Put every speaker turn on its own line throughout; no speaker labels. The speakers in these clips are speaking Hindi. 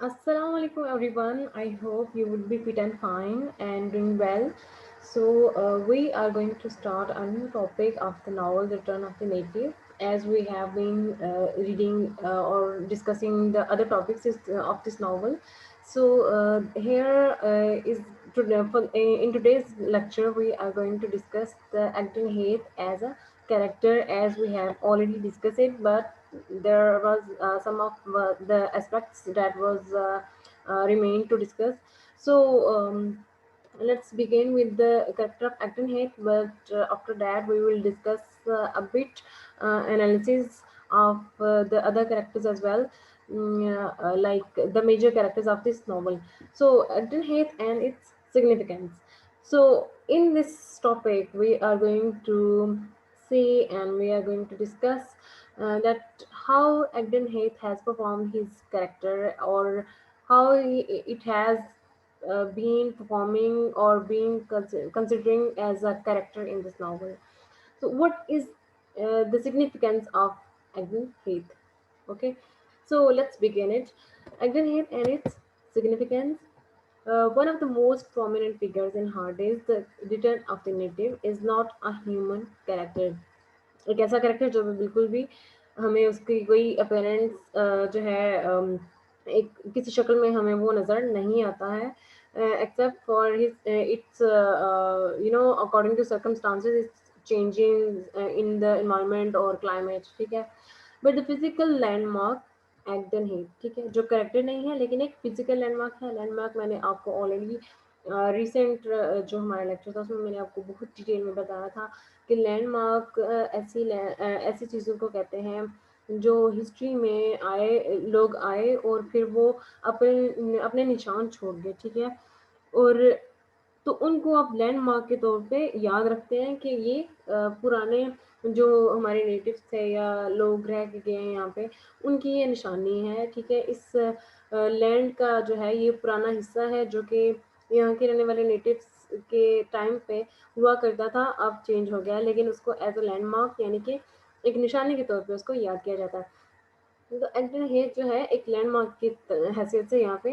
Assalamu alaikum everyone. I hope you would be fit and fine and doing well. So we are going to start a new topic of the novel Return of the Native. As we have been reading or discussing the other topics of this novel. So here is in today's lecture we are going to discuss the Acton Heath as a character, as we have already discussed it, but there was some of the aspects that was remained to discuss. So let's begin with the character of Acton Heath, but after that we will discuss a bit analysis of the other characters as well, like the major characters of this novel. So Acton Heath and its significance. So in this topic we are going to see and we are going to discuss that how Agden Heath has performed his character, or how it has been performing or being considering as a character in this novel. So, what is the significance of Agden Heath? Okay, so let's begin it. Agden Heath and its significance. One of the most prominent figures in Hard Days, The Return of the Native, is not a human character. एक ऐसा कैरेक्टर जो बिल्कुल भी हमें उसकी कोई अपीयरेंस जो है एक किसी शक्ल में हमें वो नज़र नहीं आता है, except for his it's according to circumstances it's changing in the environment और क्लाइमेट, ठीक है। But the physical landmark Egdon है, ठीक है, जो करेक्टर नहीं है लेकिन एक फिजिकल लैंडमार्क है। लैंडमार्क मैंने आपको ऑलरेडी रिसेंट जो हमारा लेक्चर था उसमें मैंने आपको बहुत डिटेल में बताया था कि लैंडमार्क ऐसी चीज़ों को कहते हैं जो हिस्ट्री में आए, लोग आए और फिर वो अपने अपने निशान छोड़ गए, ठीक है। और तो उनको आप लैंडमार्क के तौर पे याद रखते हैं कि ये पुराने जो हमारे नेटिव्स थे या लोग रह के गए हैं यहाँ पे, उनकी ये निशानी है, ठीक है। इस लैंड का जो है ये पुराना हिस्सा है जो कि यहाँ के रहने वाले नेटिव्स के टाइम पे हुआ करता था, अब चेंज हो गया है, लेकिन उसको एज अ लैंडमार्क यानी कि एक निशानी के तौर पे उसको याद किया जाता है। तो एंटन हेथ जो है एक लैंडमार्क की हैसियत से यहाँ पे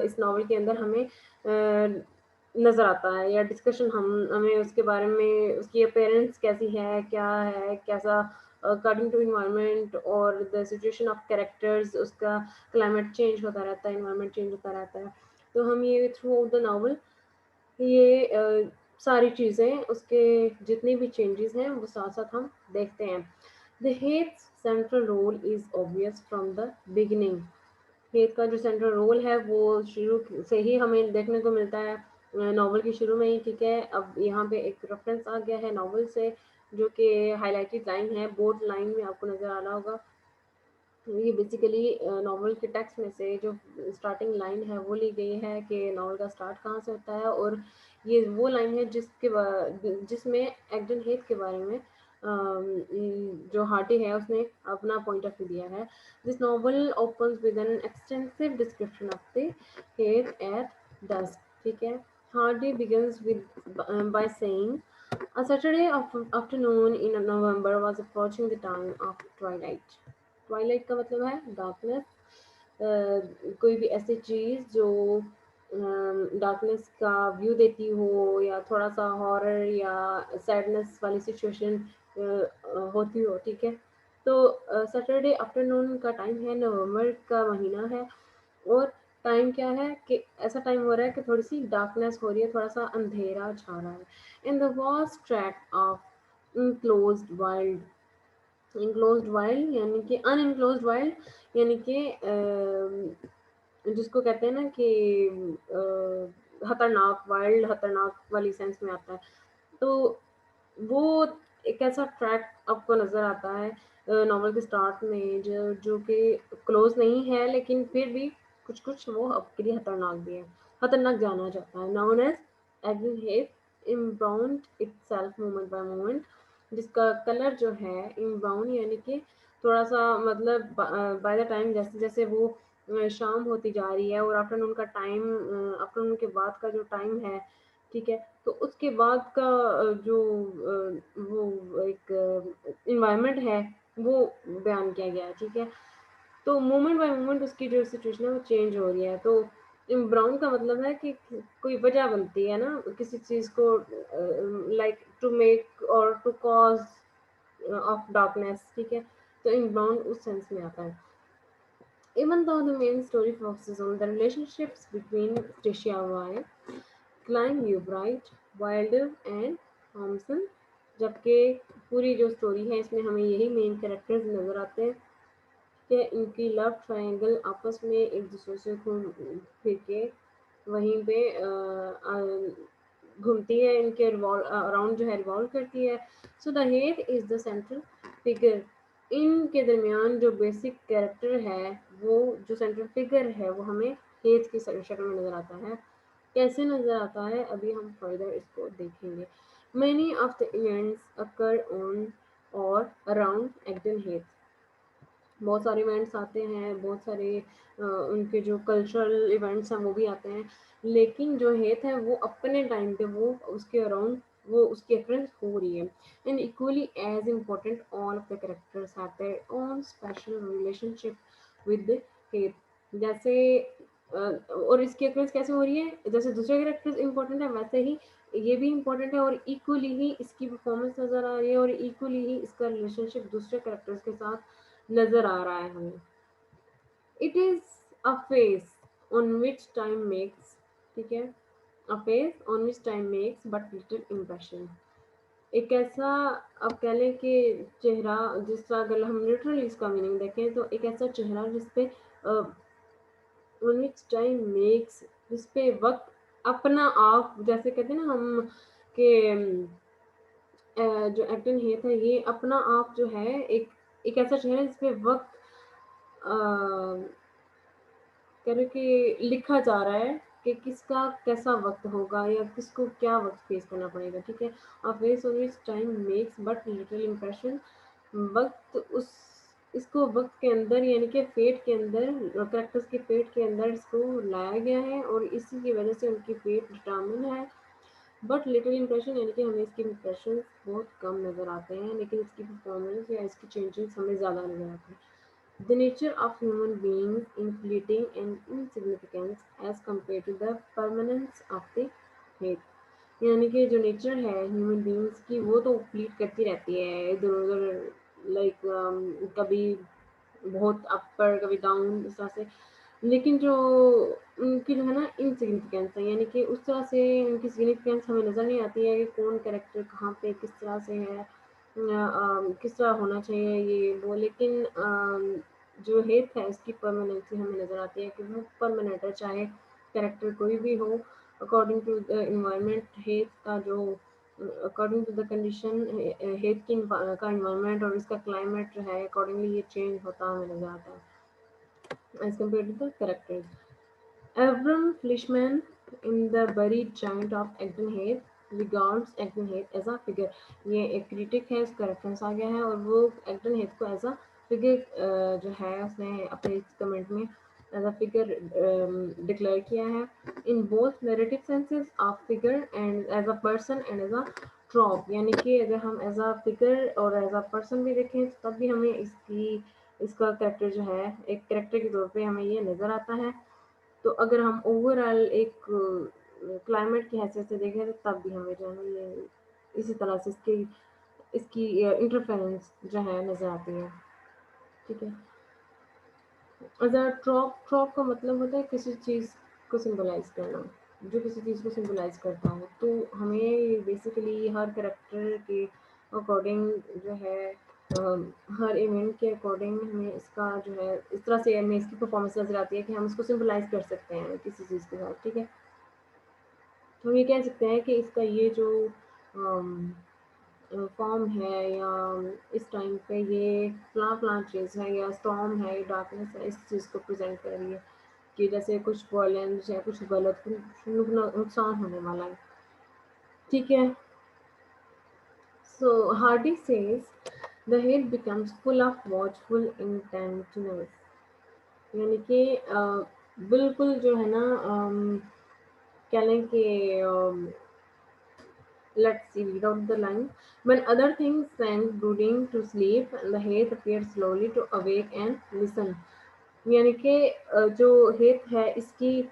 इस नावल के अंदर हमें नज़र आता है, या डिस्कशन हमें उसके बारे में, उसकी अपेयरेंस कैसी है, क्या है, कैसा अकॉर्डिंग टू इन्वायरमेंट और द सिचुएशन ऑफ कैरेक्टर्स, उसका क्लाइमेट चेंज होता रहता है, इन्वायरमेंट चेंज होता रहता है। तो हम ये थ्रू आउट द नावल ये सारी चीज़ें, उसके जितनी भी चेंजेस हैं वो साथ साथ हम देखते हैं। The Heath's central role is obvious from the beginning. Heath का जो सेंट्रल रोल है वो शुरू से ही हमें देखने को मिलता है, नॉवल के शुरू में ही, ठीक है। अब यहाँ पे एक रेफरेंस आ गया है नॉवल से, जो कि हाईलाइटेड लाइन है, बोल्ड लाइन में आपको नज़र आ रहा होगा। ये बेसिकली नॉवल के टेक्स्ट में से जो स्टार्टिंग लाइन है वो ली गई है कि नॉवल का स्टार्ट कहाँ से होता है, और ये वो लाइन है जिसमें एक्डन हेथ के बारे में जो हार्टी है उसने अपना पॉइंट ऑफ व्यू दिया है। This novel opens with an extensive description of the heath at dusk, ठीक है। Hardy begins with by saying a Saturday afternoon in November was approaching the time of twilight. Twilight का मतलब है डार्कनेस, कोई भी ऐसी चीज़ जो डार्कनेस का व्यू देती हो या थोड़ा सा हॉरर या सैडनेस वाली सिचुएशन होती हो, ठीक है। तो सैटरडे आफ्टरनून का टाइम है, नवंबर का महीना है, और टाइम क्या है कि ऐसा टाइम हो रहा है कि थोड़ी सी डार्कनेस हो रही है, थोड़ा सा अंधेरा छा रहा है। In the vast track of enclosed wild, enclosed wild यानी कि अनइनक्लोज्ड वाइल्ड यानी कि जिसको कहते हैं ना कि खतरनाक, वाइल्ड खतरनाक वाली सेंस में आता है। तो वो एक ऐसा ट्रैक आपको नज़र आता है नॉवल के स्टार्ट में, जो कि क्लोज नहीं है लेकिन फिर भी कुछ कुछ वो आपके लिए खतरनाक भी है, खतरनाक जाना जाता है। नाउन एज एग्री Heath embrowned itself moment by moment, जिसका कलर जो है इम्ब्राउन यानी कि थोड़ा सा मतलब बाय द टाइम जैसे जैसे वो शाम होती जा रही है और आफ्टरनून का टाइम, आफ्टरनून के बाद का जो टाइम है, ठीक है, तो उसके बाद का जो वो एक इन्वायरमेंट है वो बयान किया गया है, ठीक है। तो मोमेंट बाय मोमेंट उसकी जो सिचुएशन है वो चेंज हो रही है। तो ब्राउन का मतलब है कि कोई वजह बनती है ना किसी चीज को, लाइक टू मेक और टू कॉज ऑफ डार्कनेस, ठीक है। तो इन ब्राउन उस सेंस में आता है। Even though the main story focuses on the relationships between Stacia Y, Klein Bright, Wilder and Thompson, जबकि पूरी जो स्टोरी है इसमें हमें यही मेन कैरेक्टर्स नजर आते हैं कि इनकी लव ट्रायंगल आपस में एक दूसरे से घूम फिर के वहीं पे घूमती है, इनके अराउंड जो है रिवॉल्व करती है। So the hate is the central figure. इनके दरमियान जो बेसिक कैरेक्टर है, वो जो सेंट्रल फिगर है वो हमें हेट की शक्ल में नजर आता है। कैसे नजर आता है अभी हम फर्दर इसको देखेंगे। Many of the events occur on और अराउंड एक्टन हेथ। बहुत सारे इवेंट्स आते हैं, बहुत सारे उनके जो कल्चरल इवेंट्स हैं वो भी आते हैं, लेकिन जो हेत है वो अपने टाइम पे वो उसके अराउंड वो उसकी अक्रेंस हो रही है। And equally as important all of the characters have their own special relationship with heath. जैसे और इसकी अक्रेंस कैसे हो रही है, जैसे दूसरे कैरेक्टर्स इंपॉर्टेंट है वैसे ही ये भी इम्पोर्टेंट है, और इक्वली ही इसकी परफॉर्मेंस नजर आ रही है, और इक्वली ही इसका रिलेशनशिप दूसरे कैरेक्टर्स के साथ नजर आ रहा है हमें। It is a face on which time makes, ठीक है, अ face on which time makes but little impression. एक ऐसा, अब कह लें कि चेहरा जिसका अगर हम लिटरली इसका मीनिंग देखें तो एक ऐसा चेहरा जिसपे ऑन विच टाइम मेक्स, जिसपे वक्त अपना आप, जैसे कहते हैं ना हम कि जो एक्टिंग हेट है ये अपना आप जो है एक ऐसा चेहरा जिसपे वक्त करे कि लिखा जा रहा है कि किसका कैसा वक्त होगा या किसको क्या वक्त फेस करना पड़ेगा, ठीक है। और face on which time makes but little impression. वक्त उस इसको वक्त के अंदर यानी कि फेट के अंदर, करेक्टर्स के फेट के अंदर इसको लाया गया है, और इसी की वजह से उनकी फेट डिटर्मिन है। बट लिटिल इम्प्रेशन यानी कि हमें इसके इम्प्रेशन बहुत कम नज़र आते हैं, लेकिन इसकी परफॉर्मेंस या इसकी चेंजेस हमें ज़्यादा नज़र आते हैं। The nature of human beings in fleeting and insignificance as compared to the permanence of the hate। यानी कि जो नेचर है ह्यूमन बींग्स की वो तो फ्लीट करती रहती है इधर उधर, लाइक कभी बहुत अपर कभी डाउन इस तरह से, लेकिन जो उनकी जो है ना इनसिग्निफिकेंस है, यानी कि उस तरह से उनकी सिग्निफिकेंस हमें नज़र नहीं आती है कि कौन कैरेक्टर कहाँ पे किस तरह से है, किस तरह होना चाहिए ये वो, लेकिन जो हेत है उसकी परमानेंसी हमें नज़र आती है कि वो परमानेंट है, चाहे कैरेक्टर कोई भी हो। अकॉर्डिंग टू द इन्वायरमेंट हेत का जो, अकॉर्डिंग टू द कंडीशन हेत की का इन्वायरमेंट और इसका क्लाइमेट जो है अकॉर्डिंगली ये चेंज होता हमें नज़र आता है as compared to the characters. Avram Fleischman, in The Buried Giant of Egdon Heath, regards Egdon Heath as a figure। ये एक क्रिटिक है, उसका रेफरेंस आ गया है, और वो एग्डन हेथ को एज अ फिगर जो है उसने अपने कमेंट में एज अ फिगर डिक्लेयर किया है। In both narrative senses of figure and as a person and as a trope, यानी कि अगर हम एज अ फिगर और एज अ पर्सन भी देखें तब भी हमें इसका कैरेक्टर जो है एक कैरेक्टर के तौर पे हमें ये नज़र आता है। तो अगर हम ओवरऑल एक क्लाइमेट की हैसियत से देखें तो तब भी हमें जो है ये इसी तरह से इसकी इंटरफेरेंस जो है नज़र आती है, ठीक है। अगर ट्रॉप का मतलब होता है किसी चीज़ को सिंबलाइज करना, जो किसी चीज़ को सिंबलाइज करता हो, तो हमें बेसिकली हर करेक्टर के अकॉर्डिंग जो है हर इवेंट के अकॉर्डिंग हमें इसका जो है इस तरह से हमें इसकी परफॉर्मेंस नजर आती है कि हम इसको सिंबलाइज कर सकते हैं किसी चीज़ के साथ, ठीक है। तो हम ये कह सकते हैं कि इसका ये जो फॉर्म है या इस टाइम पे ये फलां चीज़ है या स्टॉर्म है, डार्कनेस है, इस चीज़ को प्रेजेंट कर रही है कि जैसे कुछ वायलेंस या कुछ गलत नुकसान होने वाला है, ठीक है। So Hardy says the heath becomes full of watchful intentionals, यानी कि बिल्कुल जो है ना कह लें कि let's see, read out the line. When other things sank brooding to sleep, the head appeared slowly to awake and listen. यानी कि जो हेत है इसकी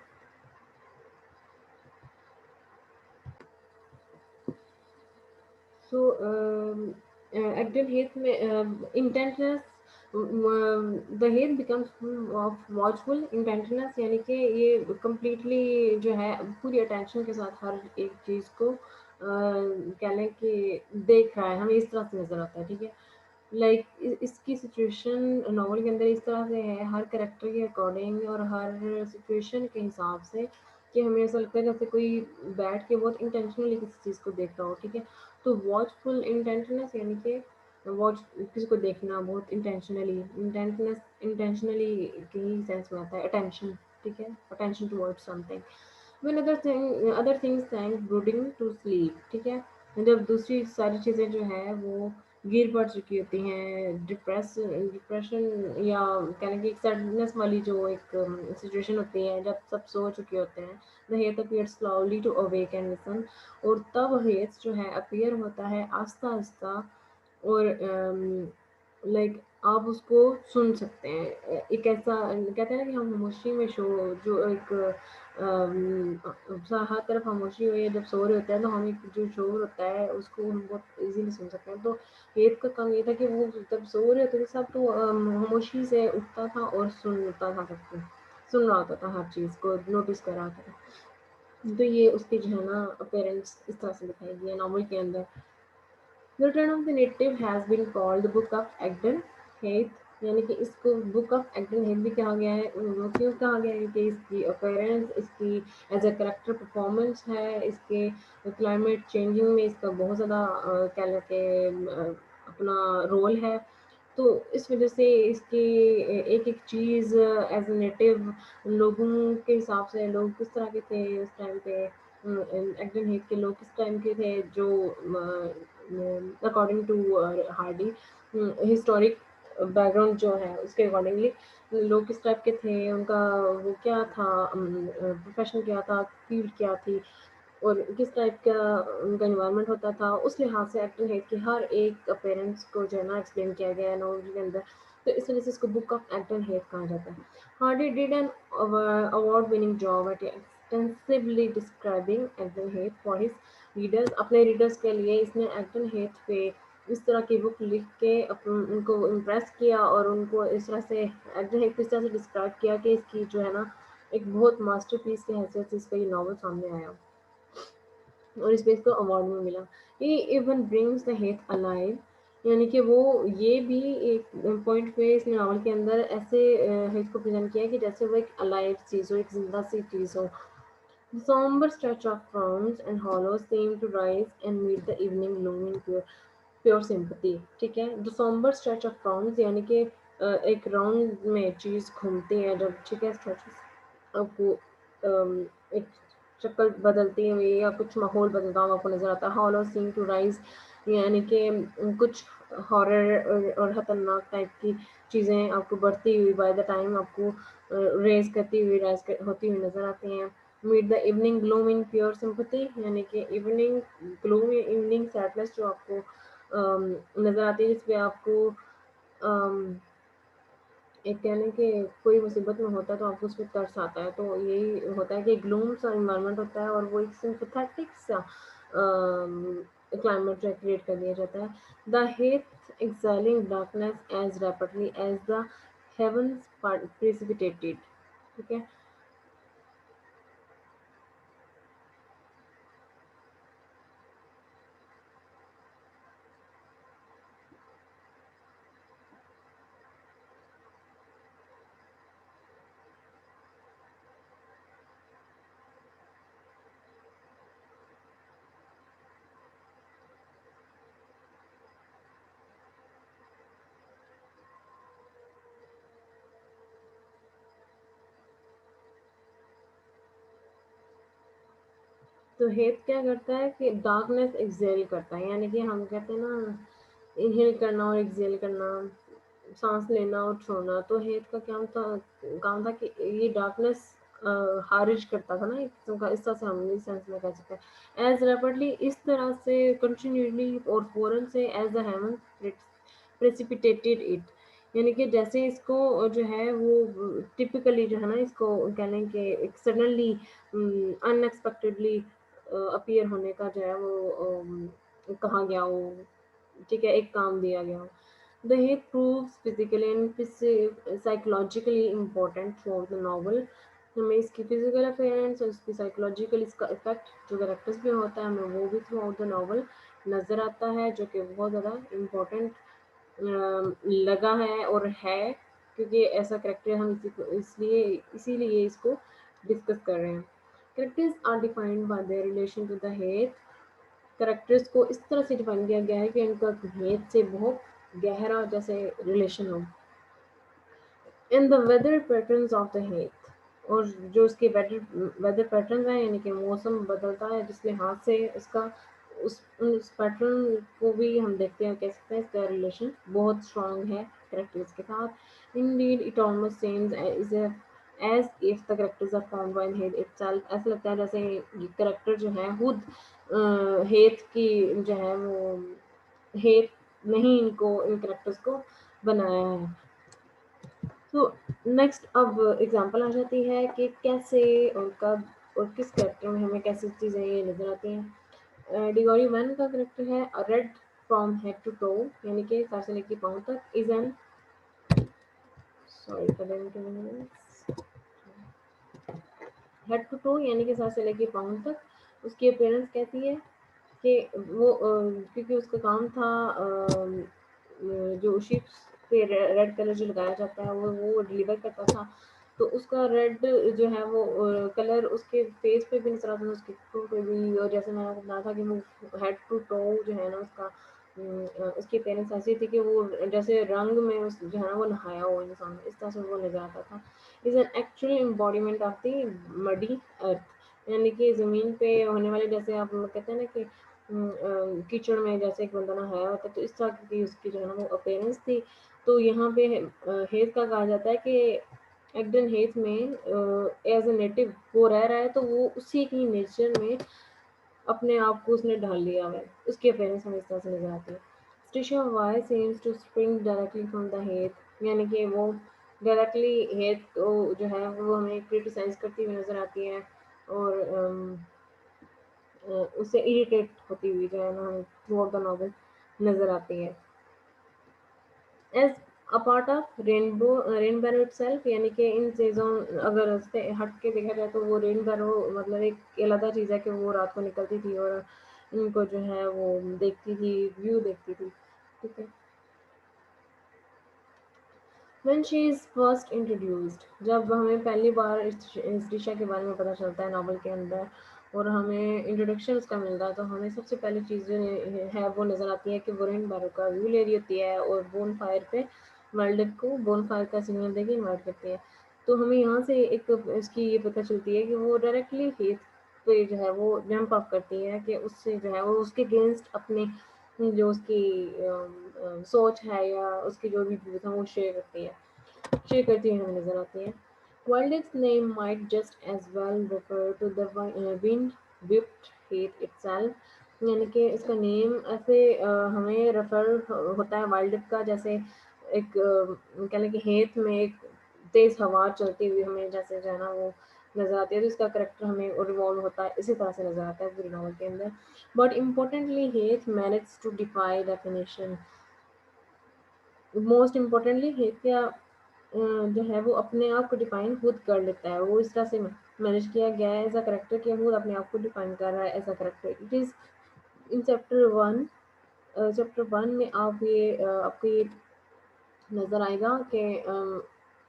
So, Agdal Heath में intentness, the heath becomes full of watchful intentness, यानी कि ये completely जो है पूरी attention के साथ हर एक चीज़ को कह लें कि देख रहा है, हमें इस तरह से नज़र आता है, ठीक है। लाइक इसकी सिचुएशन नॉवल के अंदर इस तरह से है, हर करेक्टर के अकॉर्डिंग और हर सिचुएशन के हिसाब से, कि हमें ऐसा लगता है जैसे कोई बैठ के बहुत इंटेंशनली किसी चीज़ को देख रहा हो, ठीक है। तो वॉचफुल इंटेंशनस यानी कि वॉच किसी को देखना बहुत इंटेंशनली, इंटेंशनली के ही सेंस में आता है अटेंशन, ठीक है, attention towards something. when other things thank brooding to sleep, ठीक है। जब दूसरी सारी चीज़ें जो है वो गिर पड़ चुकी होती हैं, डिप्रेशन या कहने की एक सैडनेस वाली जो एक सिचुएशन होती है, जब सब सो चुके होते हैं, the heath appears slowly to awake and listen, और तब हेत जो है अपीयर होता है आस्ता आस्ता, और लाइक आप उसको सुन सकते हैं। एक ऐसा कहते हैं ना कि हम खामोशी में शो जो एक हर तरफ खामोशी हुई है, जब सो रहे होते हैं तो हम एक जो शोर होता है उसको हम बहुत इजीली सुन सकते हैं। तो हेत का काम ये था कि वो जब सो रहे होते थे सब, तो खामोशी से उठता था और सुनता था सब कुछ, सुन रहा होता था, हर चीज़ को नोटिस कर रहा था। तो ये उसकी जो है ना अपेरेंट्स इस तरह से दिखाई गई है नॉवल के अंदर। The return of the Native has been called the book of Egdon Heath, यानी कि इसको बुक ऑफ एग्डन हेथ भी कहा गया है। वो क्यों कहा गया है कि इसकी अपीयरेंस, इसकी एज अ करेक्टर परफॉर्मेंस है, इसके क्लाइमेट चेंजिंग में इसका बहुत ज़्यादा क्या कहते हैं अपना रोल है। तो इस वजह से इसकी एक एक चीज़ एज ए नेटिव लोगों के हिसाब से, लोग किस तरह के थे उस टाइम पे, एग्डन हेथ के लोग किस टाइम के थे, जो according to Hardy historic background जो है उसके अकॉर्डिंगली लोग किस टाइप के थे, उनका वो क्या था, प्रोफेशन क्या था, फील्ड क्या थी, और किस टाइप का उनका इन्वायरमेंट होता था, उस लिहाज से एक्टर हेड के हर एक अपेरेंट्स को जो है ना एक्सप्लेन किया गया है नॉवल के अंदर। तो इस वजह से इसको बुक ऑफ एक्टर हेड कहा जाता है। Hardy did an award winning job eight extensively describing actor head for his readers, अपने रीडर्स के लिए इसने एक्टर हेड पे इस तरह की बुक लिख के उनको इम्प्रेस किया, और उनको इस तरह से एक्टर हेड को इस तरह से डिस्क्राइब किया कि इसकी जो है ना एक बहुत मास्टरपीस की हैसियत से इसका ये नॉवल सामने आया, और इस पे इसको अवार्ड में मिला। ये even brings the hate alive, यानी कि वो ये भी एक पॉइंट पे इसने नॉवल के अंदर ऐसे हेट को प्रेजेंट किया है कि जैसे वो एक अलाइव चीज़ हो, एक जिंदा सी चीज़ हो। The somber stretch of frowns and hollows seem to rise and meet the evening gloom in pure sympathy, ठीक है। The somber stretch of frowns यानी कि एक राउंड में चीज़ घूमती है जब, ठीक है, stretches आपको एक शक्ल बदलती हुई या कुछ माहौल बदलता हुआ आपको नज़र आता है। हॉलो सीम टू राइज, यानी कि कुछ हॉरर और खतरनाक टाइप की चीज़ें आपको बढ़ती हुई बाय द टाइम आपको रेज करती हुई होती हुई नज़र आती हैं। Meet the evening gloom in pure sympathy, यानी कि इवनिंग ग्लूम, इवनिंग सैडनेस जो आपको नज़र आती है, जिसपे आपको अम, एक कह लें कि कोई मुसीबत में होता है तो आपको उस पे तरस आता है, तो यही होता है कि ग्लूम सा एनवायरनमेंट होता है और वो एक सिंपैथेटिक सा क्लाइमेट जो क्रिएट कर दिया जाता है। The heath exhaling darkness as rapidly as the heavens precipitated, ठीक है। तो हेथ क्या करता है कि डार्कनेस एक्सेल करता है, यानी कि हम कहते हैं ना इनहेल करना और एक्सेल करना, सांस लेना और छोड़ना। तो हेथ का क्या था, काम था कि ये डार्कनेस खारिज करता था ना एक किस्म का, इस तरह से हम इस सेंस में कह सकते हैं। एज रैपिडली, इस तरह से कंटिन्यूसली और फौरन से, as the heaven precipitated it, यानी कि जैसे इसको जो है वो टिपिकली जो है ना, इसको कह लें कि एक सडनली अनएक्सपेक्टेडली अपीयर होने का जो है वो कहा गया हो, ठीक है, एक काम दिया गया हो। The hate proves physically and psychologically important throughout the novel। हमें इसकी फिजिकल अपेयरेंस और इसकी साइकोलॉजिकल इसका इफेक्ट जो कैरेक्टर्स पे होता है हमें वो भी थ्रू आउट द नॉवल नज़र आता है, जो कि बहुत ज़्यादा इम्पोर्टेंट लगा है और है, क्योंकि ऐसा करेक्टर हम इसलिए इसीलिए इसको डिस्कस कर रहे हैं। Characters are defined by their relation to the heath. Characters को इस तरह से डिफाइन किया गया है कि इनका हेट से बहुत गहरा जैसे रिलेशन हो। In the weather patterns of the heath, और जो उसके वेदर वेदर पैटर्न है, यानी कि मौसम बदलता है जिस लिहाज से इसका उस पैटर्न को भी हम देखते हैं, कह सकते हैं इसका रिलेशन बहुत स्ट्रांग है करेक्टर्स के साथ। Indeed it almost seems is as if the characters are found by heath itself. ऐसा लगता है जैसे ये करेक्टर जो है खुद हेट की जो है वो हेट नहीं इनको इन करेक्टर्स को बनाया है। तो नेक्स्ट अब एग्जांपल आ जाती है कि कैसे और कब और किस कैरेक्टर में हमें कैसी चीज़ें ये नज़र आती हैं। डिगोरी वन का करेक्टर है red from head to toe, यानी कि सर से लेकर पाँव तक, is an sorry for the inconvenience, head to toe यानी कि सर से लेकर पाँव तक उसकी अपीयरेंस कहती है कि वो क्योंकि उसका काम था जो शिप्स पे रेड कलर जो लगाया जाता है वो डिलीवर करता था। तो उसका रेड जो है वो कलर उसके फेस पे भी नजर आता था, उसके टू पे भी, और जैसे मैंने आपको बताया था कि वो हेड टू टो जो है ना उसका उसकी पेरेंट्स ऐसी थी कि वो जैसे रंग में उस जो है ना वो नहाया हो इंसान, इस तरह से वो नजर आता था। Is an actual embodiment of the muddy earth, यानी कि ज़मीन पे होने वाले, जैसे आप लोग कहते हैं ना कि कीचड़ में जैसे एक बंदा नहाया होता है, तो इस तरह की उसकी जो है ना वो अपीयरेंस थी। तो यहाँ पे हेथ का कहा जाता है कि एग्डन हेथ में एज ए नेटिव वो रह रहा है, तो वो उसी की नेचर में अपने आप को उसने ढाल लिया हुआ है, उसकी अपीयरेंस हमें इस तरह से नजर आती है। Eustacia Vye seems to spring directly from the heath, यानी कि वो डायरेक्टली हेथ को जो है वो हमें क्रिटिसाइज करती हुई नजर आती है, और उससे इरिटेट होती हुई जो है ना हमें थ्रू आउट द नॉवल नजर आती है। As a part of Rainbarrow itself, यानी कि इन चीज़ों अगर उससे हट के देखा जाए तो वो रेन बैरो मतलब एक अलग चीज़ है कि वो रात को निकलती थी और इनको जो है वो देखती थी, व्यू देखती थी, ठीक है। When she is first introduced, जब हमें पहली बार इस दिशा के बारे में पता चलता है नावल के अंदर और हमें इंट्रोडक्शन उसका मिलता है, तो हमें सबसे पहली चीज़ जो है वो नज़र आती है कि वो रेन बैरो का व्यू ले रही होती है और बोन फायर पे वर्ल्ड को बोन फायर का सिग्नल देके इन्वाइट करती है। तो हमें यहाँ से एक इसकी ये पता चलती है कि वो डायरेक्टली हेथ पे जो है वो जंप अप करती है कि उससे जो है वो उसके अगेंस्ट अपने जो उसकी सोच है या उसकी जो भी व्यूज हैं वो शेयर करती हुई हमें नजर आती है। While its name might just as well refer to the wind-whipped heath itself, यानी कि इसका नेम ऐसे हमें रेफर होता है वाइल्ड का, जैसे एक कह लें कि हेत में एक तेज हवा चलती हुई हमें जैसे जो है ना वो नजर आती है, तो इसका करेक्टर हमें रिवॉल्व होता है इसी तरह से नजर आता है पूरी नॉवल के अंदर। But importantly heath manage to defy definition, most importantly heath क्या जो है वो अपने आप को डिफाइन खुद कर लेता है, वो इस तरह से मैनेज किया गया है ऐसा करेक्टर कि खुद अपने आप को डिफाइन कर रहा है ऐसा character. It is in chapter one, chapter one में आप ये आपको ये नज़र आएगा कि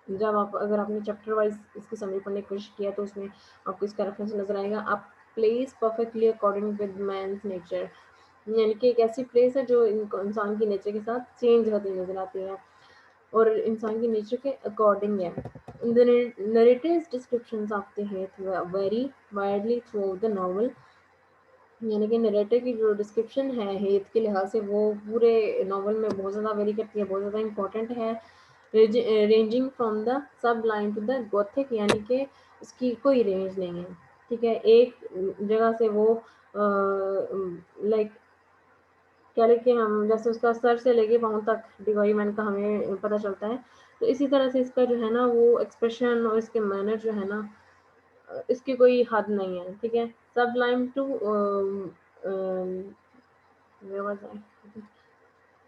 जब आप अगर आपने चैप्टर वाइज इसकी समरी पढ़ने की कोशिश किया तो उसमें आपको इसका रेफरेंस नज़र आएगा। आप place perfectly according with men's nature, यानी कि एक ऐसी प्लेस है जो इंसान की नेचर के साथ चेंज होती नजर आती है और इंसान की नेचर के अकॉर्डिंग है। The narrative's descriptions of the heath vary widely throughout the novel, यानी कि नरेटर की जो डिस्क्रिप्शन है हेथ के लिहाज से वो पूरे नावल में बहुत ज़्यादा वेरी करती है, बहुत ज़्यादा इंपॉर्टेंट है। Ranging from the sublime to the gothic, यानी कि उसकी कोई रेंज नहीं है, ठीक है। एक जगह से वो लाइक कह लें कि हम जैसे उसका सर से लेके पाँव तक डिवाइमेंट का हमें पता चलता है। तो इसी तरह से इसका जो है ना वो एक्सप्रेशन और इसके मैनर जो है ना इसकी कोई हद नहीं है, ठीक है? Sublime to where was I?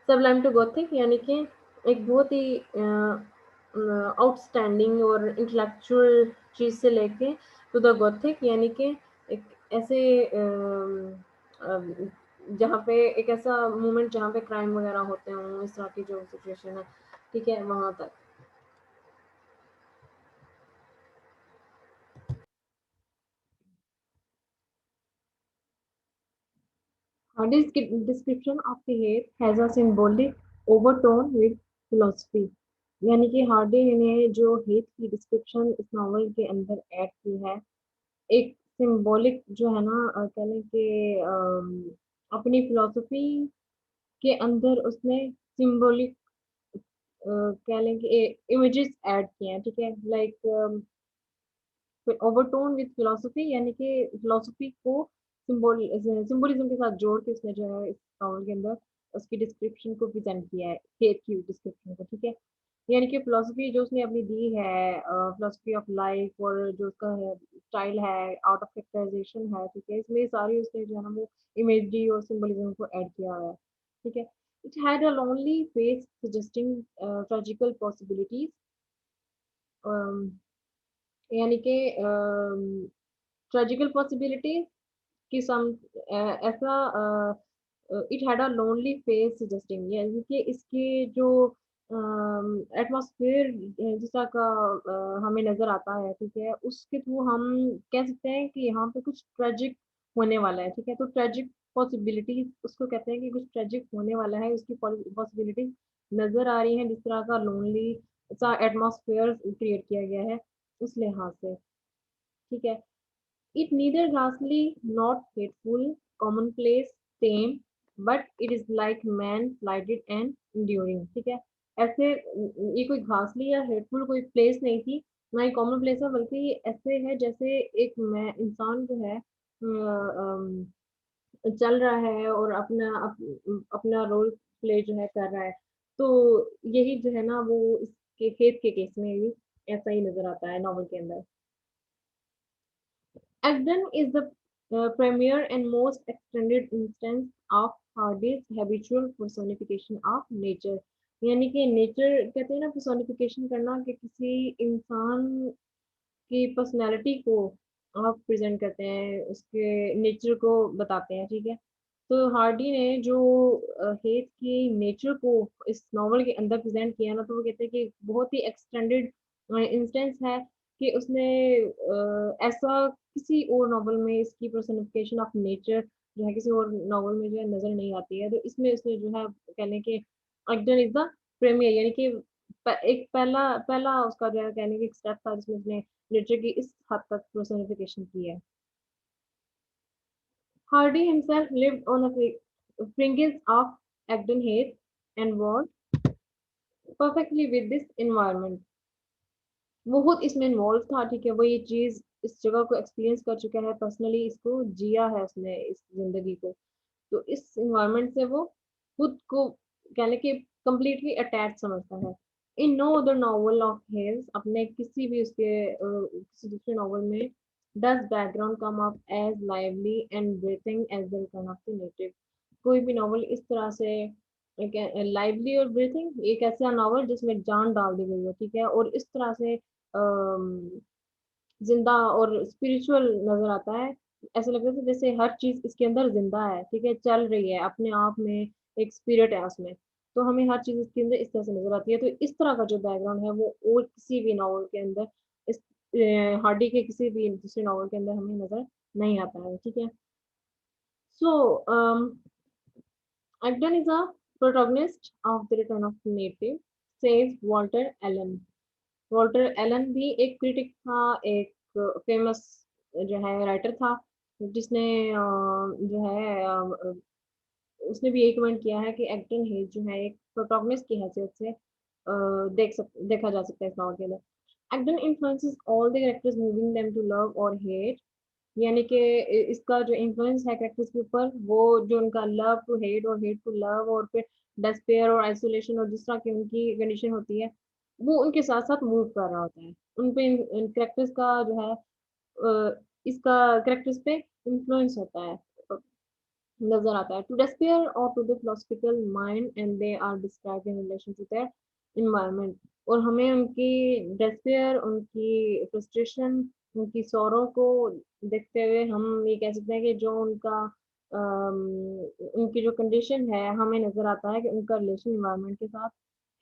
Sublime to gothic यानी कि एक बहुत ही आउटस्टैंडिंग और इंटेलेक्चुअल चीज़ से लेके टू द गॉथिक यानी कि एक ऐसे जहाँ पे एक ऐसा मोमेंट जहाँ पे क्राइम वगैरह होते हों, इस तरह की जो सिचुएशन है, ठीक है? वहाँ तक। Hardy's description of the hate has a symbolic overtone with philosophy. यानी कि हार्डी ने जो हेट की डिस्क्रिप्शन इस नॉवल के अंदर ऐड की है एक सिंबॉलिक जो है ना कह लें कि अपनी फिलॉसफी के अंदर उसने सिंबॉलिक कह लें कि इमेजेस ऐड किए हैं, ठीक है? लाइक ओवरटोन विद फिलॉसफी यानी कि फिलॉसफी को सिंबोलिज्म के साथ जोड़ के उसने जो है इस नॉवल के अंदर उसकी डिस्क्रिप्शन को प्रेजेंट किया है, हेट की डिस्क्रिप्शन को, ठीक है? यानी कि फिलॉसफी जो उसने अपनी दी है, फिलॉसफी ऑफ लाइफ और जो उसका है स्टाइल है, आर्ट ऑफ कैरेक्टराइजेशन है, ठीक है? इसमें सारी उसने जो है ना वो इमेजरी और सिंबोलिज्म को ऐड किया हुआ है, ठीक है? It had a lonely face suggesting tragical possibilities, यानी कि ट्रेजिकल पॉसिबिलिटीज कि सम ऐसा it had a lonely face suggesting यानी कि इसके जो एटमॉस्फेयर जिस तरह का हमें नजर आता है, ठीक है? उसके थ्रू हम कह सकते हैं कि यहाँ पे कुछ ट्रेजिक होने वाला है, ठीक है? तो ट्रेजिक पॉसिबिलिटीज उसको कहते हैं कि कुछ ट्रेजिक होने वाला है, उसकी पॉसिबिलिटीज नजर आ रही हैं जिस तरह का लोनली सा एटमॉस्फेयर क्रिएट किया गया है उस लिहाज से, ठीक है? It neither ghastly, not hateful, commonplace, tame, but it is like man slighted and enduring, ठीक है? ऐसे ये कोई घासली या हेटफुल कोई प्लेस नहीं थी, ना ही कॉमन प्लेस है, बल्कि ये ऐसे है जैसे एक मैं इंसान जो है चल रहा है और अपना रोल प्ले जो है कर रहा है। तो यही जो है ना वो इसके हेत के केस में भी ऐसा ही नज़र आता है नॉवल के अंदर। Agden is the premier and most extended instance of Hardy's habitual personification of nature. यानी कि नेचर कहते हैं ना personification करना कि किसी इंसान की पर्सनैलिटी को आप प्रेजेंट करते हैं, उसके नेचर को बताते हैं, ठीक है? तो हार्डी ने जो हेथ की नेचर को इस नॉवल के अंदर प्रेजेंट किया ना, तो वो कहते हैं कि बहुत ही एक्सटेंडेड इंस्टेंस है कि उसने ऐसा किसी और नॉवल में इसकी पर्सनिफिकेशन ऑफ नेचर जो है किसी और नॉवल में जो है नजर नहीं आती है। तो इसमें उसने जो है कहने के अगडन इज द प्रीमियर यानी कि एक पहला पहला उसका जो है कहने की एक स्टेप था जिसमें उसने लिटरेचर की इस हद तक पर्सनिफिकेशन की है। Hardy himself lived on the fringes of Egdon Heath and was perfectly with this environment. वो खुद इसमें इन्वॉल्व था, ठीक है? वो ये चीज इस जगह को एक्सपीरियंस कर चुका है, पर्सनली इसको जिया है उसने इस जिंदगी को। तो इस इन्वायरमेंट से वो खुद को कहने के कंप्लीटली अटैच समझता है। In no other novel of his अपने किसी भी उसके किसी दूसरे नॉवल में does background come up as lively and breathing as the return of the native. कोई भी नॉवल इस तरह से लाइवली और ब्रीथिंग एक ऐसा नॉवल जिसमें जान डाल दी गई हो, ठीक है? और इस तरह से जिंदा और स्पिरिचुअल नजर आता है। ऐसा लगता है जैसे हर चीज इसके अंदर जिंदा है, ठीक है? चल रही है अपने आप में, एक स्पिरिट है उसमें। तो हमें हर चीज इसके अंदर इस तरह से नजर आती है। तो इस तरह का जो बैकग्राउंड है वो और किसी भी नॉवल के अंदर इस हार्डी के किसी भी दूसरे नॉवल के अंदर हमें नजर नहीं आता है, ठीक है? सो Agden is a protagonist of the Return of the Native, says Walter Allen. Walter Allen भी एक क्रिटिक था, एक फेमस जो है राइटर था, जिसने जो है उसने भी यही कमेंट किया है कि एक्टन हेज जो है एक प्रोटोगनिस्ट की हैसियत से देखा जा सकता है इस नॉवल के अंदर। Egdon influences all the characters moving them to love और हेट यानी कि इसका जो इन्फ्लुएंस है कैरेक्टर्स के ऊपर, वो जो उनका लव टू हेट और हेट टू लव और फिर डेस्पेयर और आइसोलेशन और जिस तरह की उनकी कंडीशन होती है, वो उनके साथ साथ मूव कर रहा होता है। उन पे इन कैरेक्टर्स का जो है इसका कैरेक्टर्स पे इन्फ्लुएंस होता है, नजर आता है। To despair or to the philosophical mind and they are described in relation to their environment। और हमें उनकी despair, उनकी frustration, उनकी sorrow को देखते हुए हम ये कह सकते हैं कि जो उनका उनकी जो कंडीशन है, हमें नजर आता है कि उनका रिलेशन इन्वायरमेंट के साथ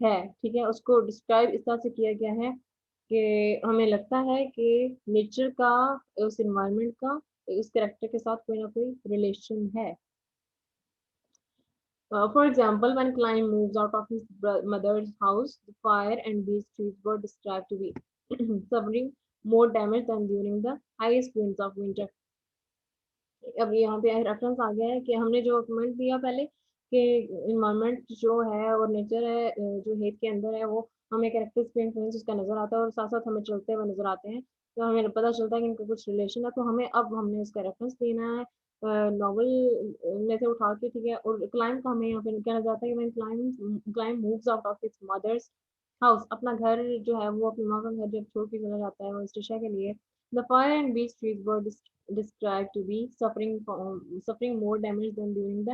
है। ठीक है, उसको डिस्क्राइब इस तरह से किया गया है कि हमें लगता है कि नेचर का, उस इन्वायरमेंट का, उस कैरेक्टर के साथ कोई ना कोई रिलेशन है। For example, when Klein moves out of his mother's house, the fire and these trees were described to be suffering more damage than during the highest winds of winter। अब यहाँ पे रेफरेंस आ गया है कि हमने जो कमेंट दिया पहले कि इन्वायरमेंट जो है और नेचर है, जो हेत के अंदर है, वो हमें कैरेक्टर्स पे इन्फ्लुएंस उसका नजर आता है और साथ साथ हमें चलते हुए नजर आते हैं, तो हमें पता चलता है कि इनका कुछ रिलेशन है। तो हमें अब हमने उसका रेफरेंस देना है नॉवल में से उठा के। ठीक है, और क्लाइम का हमें यहाँ पे कहना जाता है कि when Clym moves out of his mother's house, अपना घर जो है वो अपनी माँ का घर जब छोड़ के चला जाता है स्टेशा के लिए, the fire and beach trees were described to be suffering more damage than during the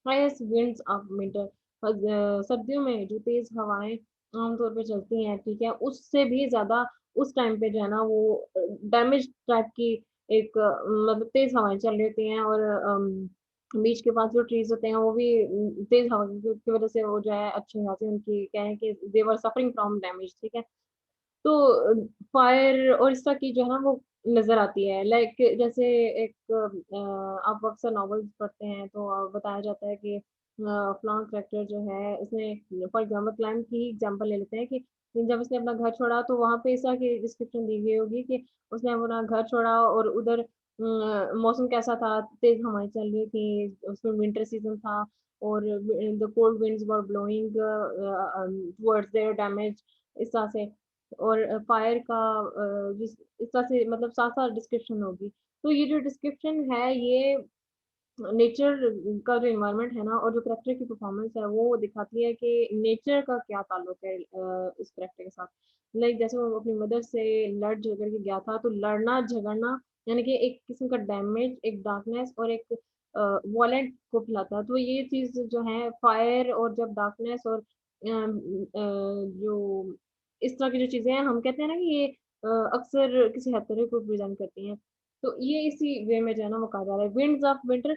highest winds of winter। सर्दियों में जो तेज हवाएं आमतौर पे चलती हैं, ठीक है, उससे भी ज्यादा उस टाइम पे जो है ना वो डैमेज टाइप की एक मतलब तेज हवाएं चल रही होती हैं। और बीच के पास जो ट्रीज होते हैं वो भी तेज हवा की वजह से वो जो है अच्छी खासी उनकी क्या है कि दे वर सफरिंग फ्रॉम डैमेज। ठीक है, तो फायर और इस तरह की जो है ना वो नज़र आती है। लाइक जैसे एक आप अक्सर नॉवेल्स पढ़ते हैं तो बताया जाता है कि फलां कैरेक्टर जो है उसने, फॉर एग्जांपल क्लाइम की एग्जांपल ले लेते हैं कि जब उसने अपना घर छोड़ा तो वहाँ पे इस तरह की डिस्क्रिप्शन दी गई होगी कि उसने अपना घर छोड़ा और उधर मौसम कैसा था, तेज हवाएं चल रही थी, उसमें विंटर सीजन था और the cold winds were blowing towards their damage, इस तरह से। और फायर का जिस इस तरह से मतलब साथ साथ डिस्क्रिप्शन होगी। तो ये जो डिस्क्रिप्शन है ये नेचर का जो इन्वायरमेंट है ना और जो करेक्टर की परफॉर्मेंस है वो दिखाती है कि नेचर का क्या ताल्लुक है इस करेक्टर के साथ। लाइक जैसे वो अपनी मदर से लड़ झगड़ के गया था, तो लड़ना झगड़ना यानी कि एक किस्म का डैमेज, एक डार्कनेस और एक वॉलेंट को फैलाता है। तो ये चीज जो है फायर और जब डार्कनेस और जो इस तरह की जो चीजें हैं, हम कहते हैं ना कि ये अक्सर किसी हथौड़े को प्रेजेंट करती हैं। तो ये इसी वे में जो है ना वो कहा जा रहा है विंड्स ऑफ विंटर।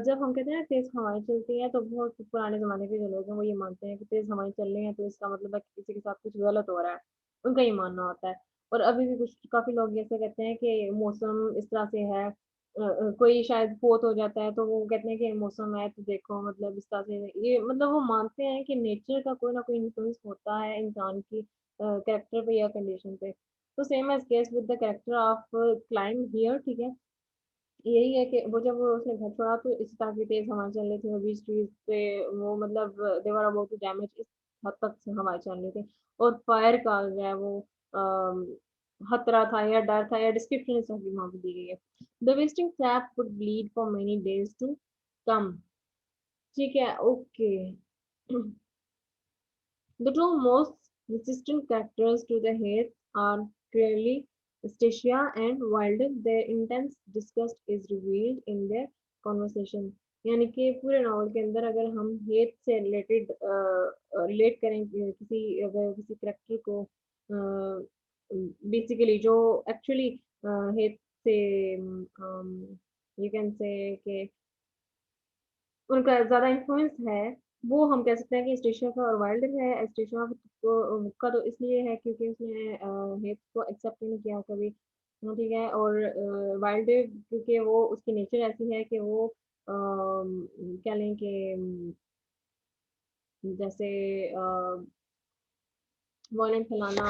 जब हम कहते हैं ना तेज हवाएं चलती हैं, तो बहुत पुराने जमाने के जो लोग हैं वो ये मानते हैं कि तेज हवाएं चल रही हैं तो इसका मतलब है कि किसी के साथ कुछ गलत हो रहा है, उनका ये मानना होता है। और अभी भी कुछ काफी लोग ऐसे कहते हैं कि मौसम इस तरह से है, कोई शायद फोत हो जाता है तो वो कहते हैं कि मौसम है तो देखो मतलब इस तरह से, ये मतलब वो मानते हैं कि नेचर का कोई ना कोई इन्फ्लुएंस होता है इंसान की कैरेक्टर पे या कंडीशन पे। तो same as case with the character of Clym here. ठीक है, यही है कि वो जब वो उसने घर छोड़ा तो इस तरह की तेज हवाएं चल रही थी और बीच ट्रीज पे वो मतलब दे वर अबाउट टू डैमेज, इस हद तक से हवाएं चल रही थी। और फायर का जो है वो अम, खतरा था या डर था या डिस्क्रिप्शन इस तरह की वहां पे दी गई है। The wasting sap would bleed for many days to come. ठीक है, okay. The two most resistant characters to the hate are clearly Stacia and Wilder. Their intense disgust is revealed in their conversation। यानी कि पूरे नॉवल के अंदर अगर हम हेट से रिलेटेड रिलेट करें किसी अगर किसी करेक्टर को बेसिकली जो एक्चुअली हेट से यू कैन से कि उनका ज़्यादा इन्फ्लुएंस है, वो हम कह सकते हैं कि स्टेशिया का और वाइल्डर है। स्टेशिया को का तो इसलिए है क्योंकि उसने हेट को एक्सेप्ट नहीं किया कभी। ठीक है, और वाइल्डर क्योंकि वो उसकी नेचर ऐसी है कि वो क्या लें कि जैसे वॉयलेंट फैलाना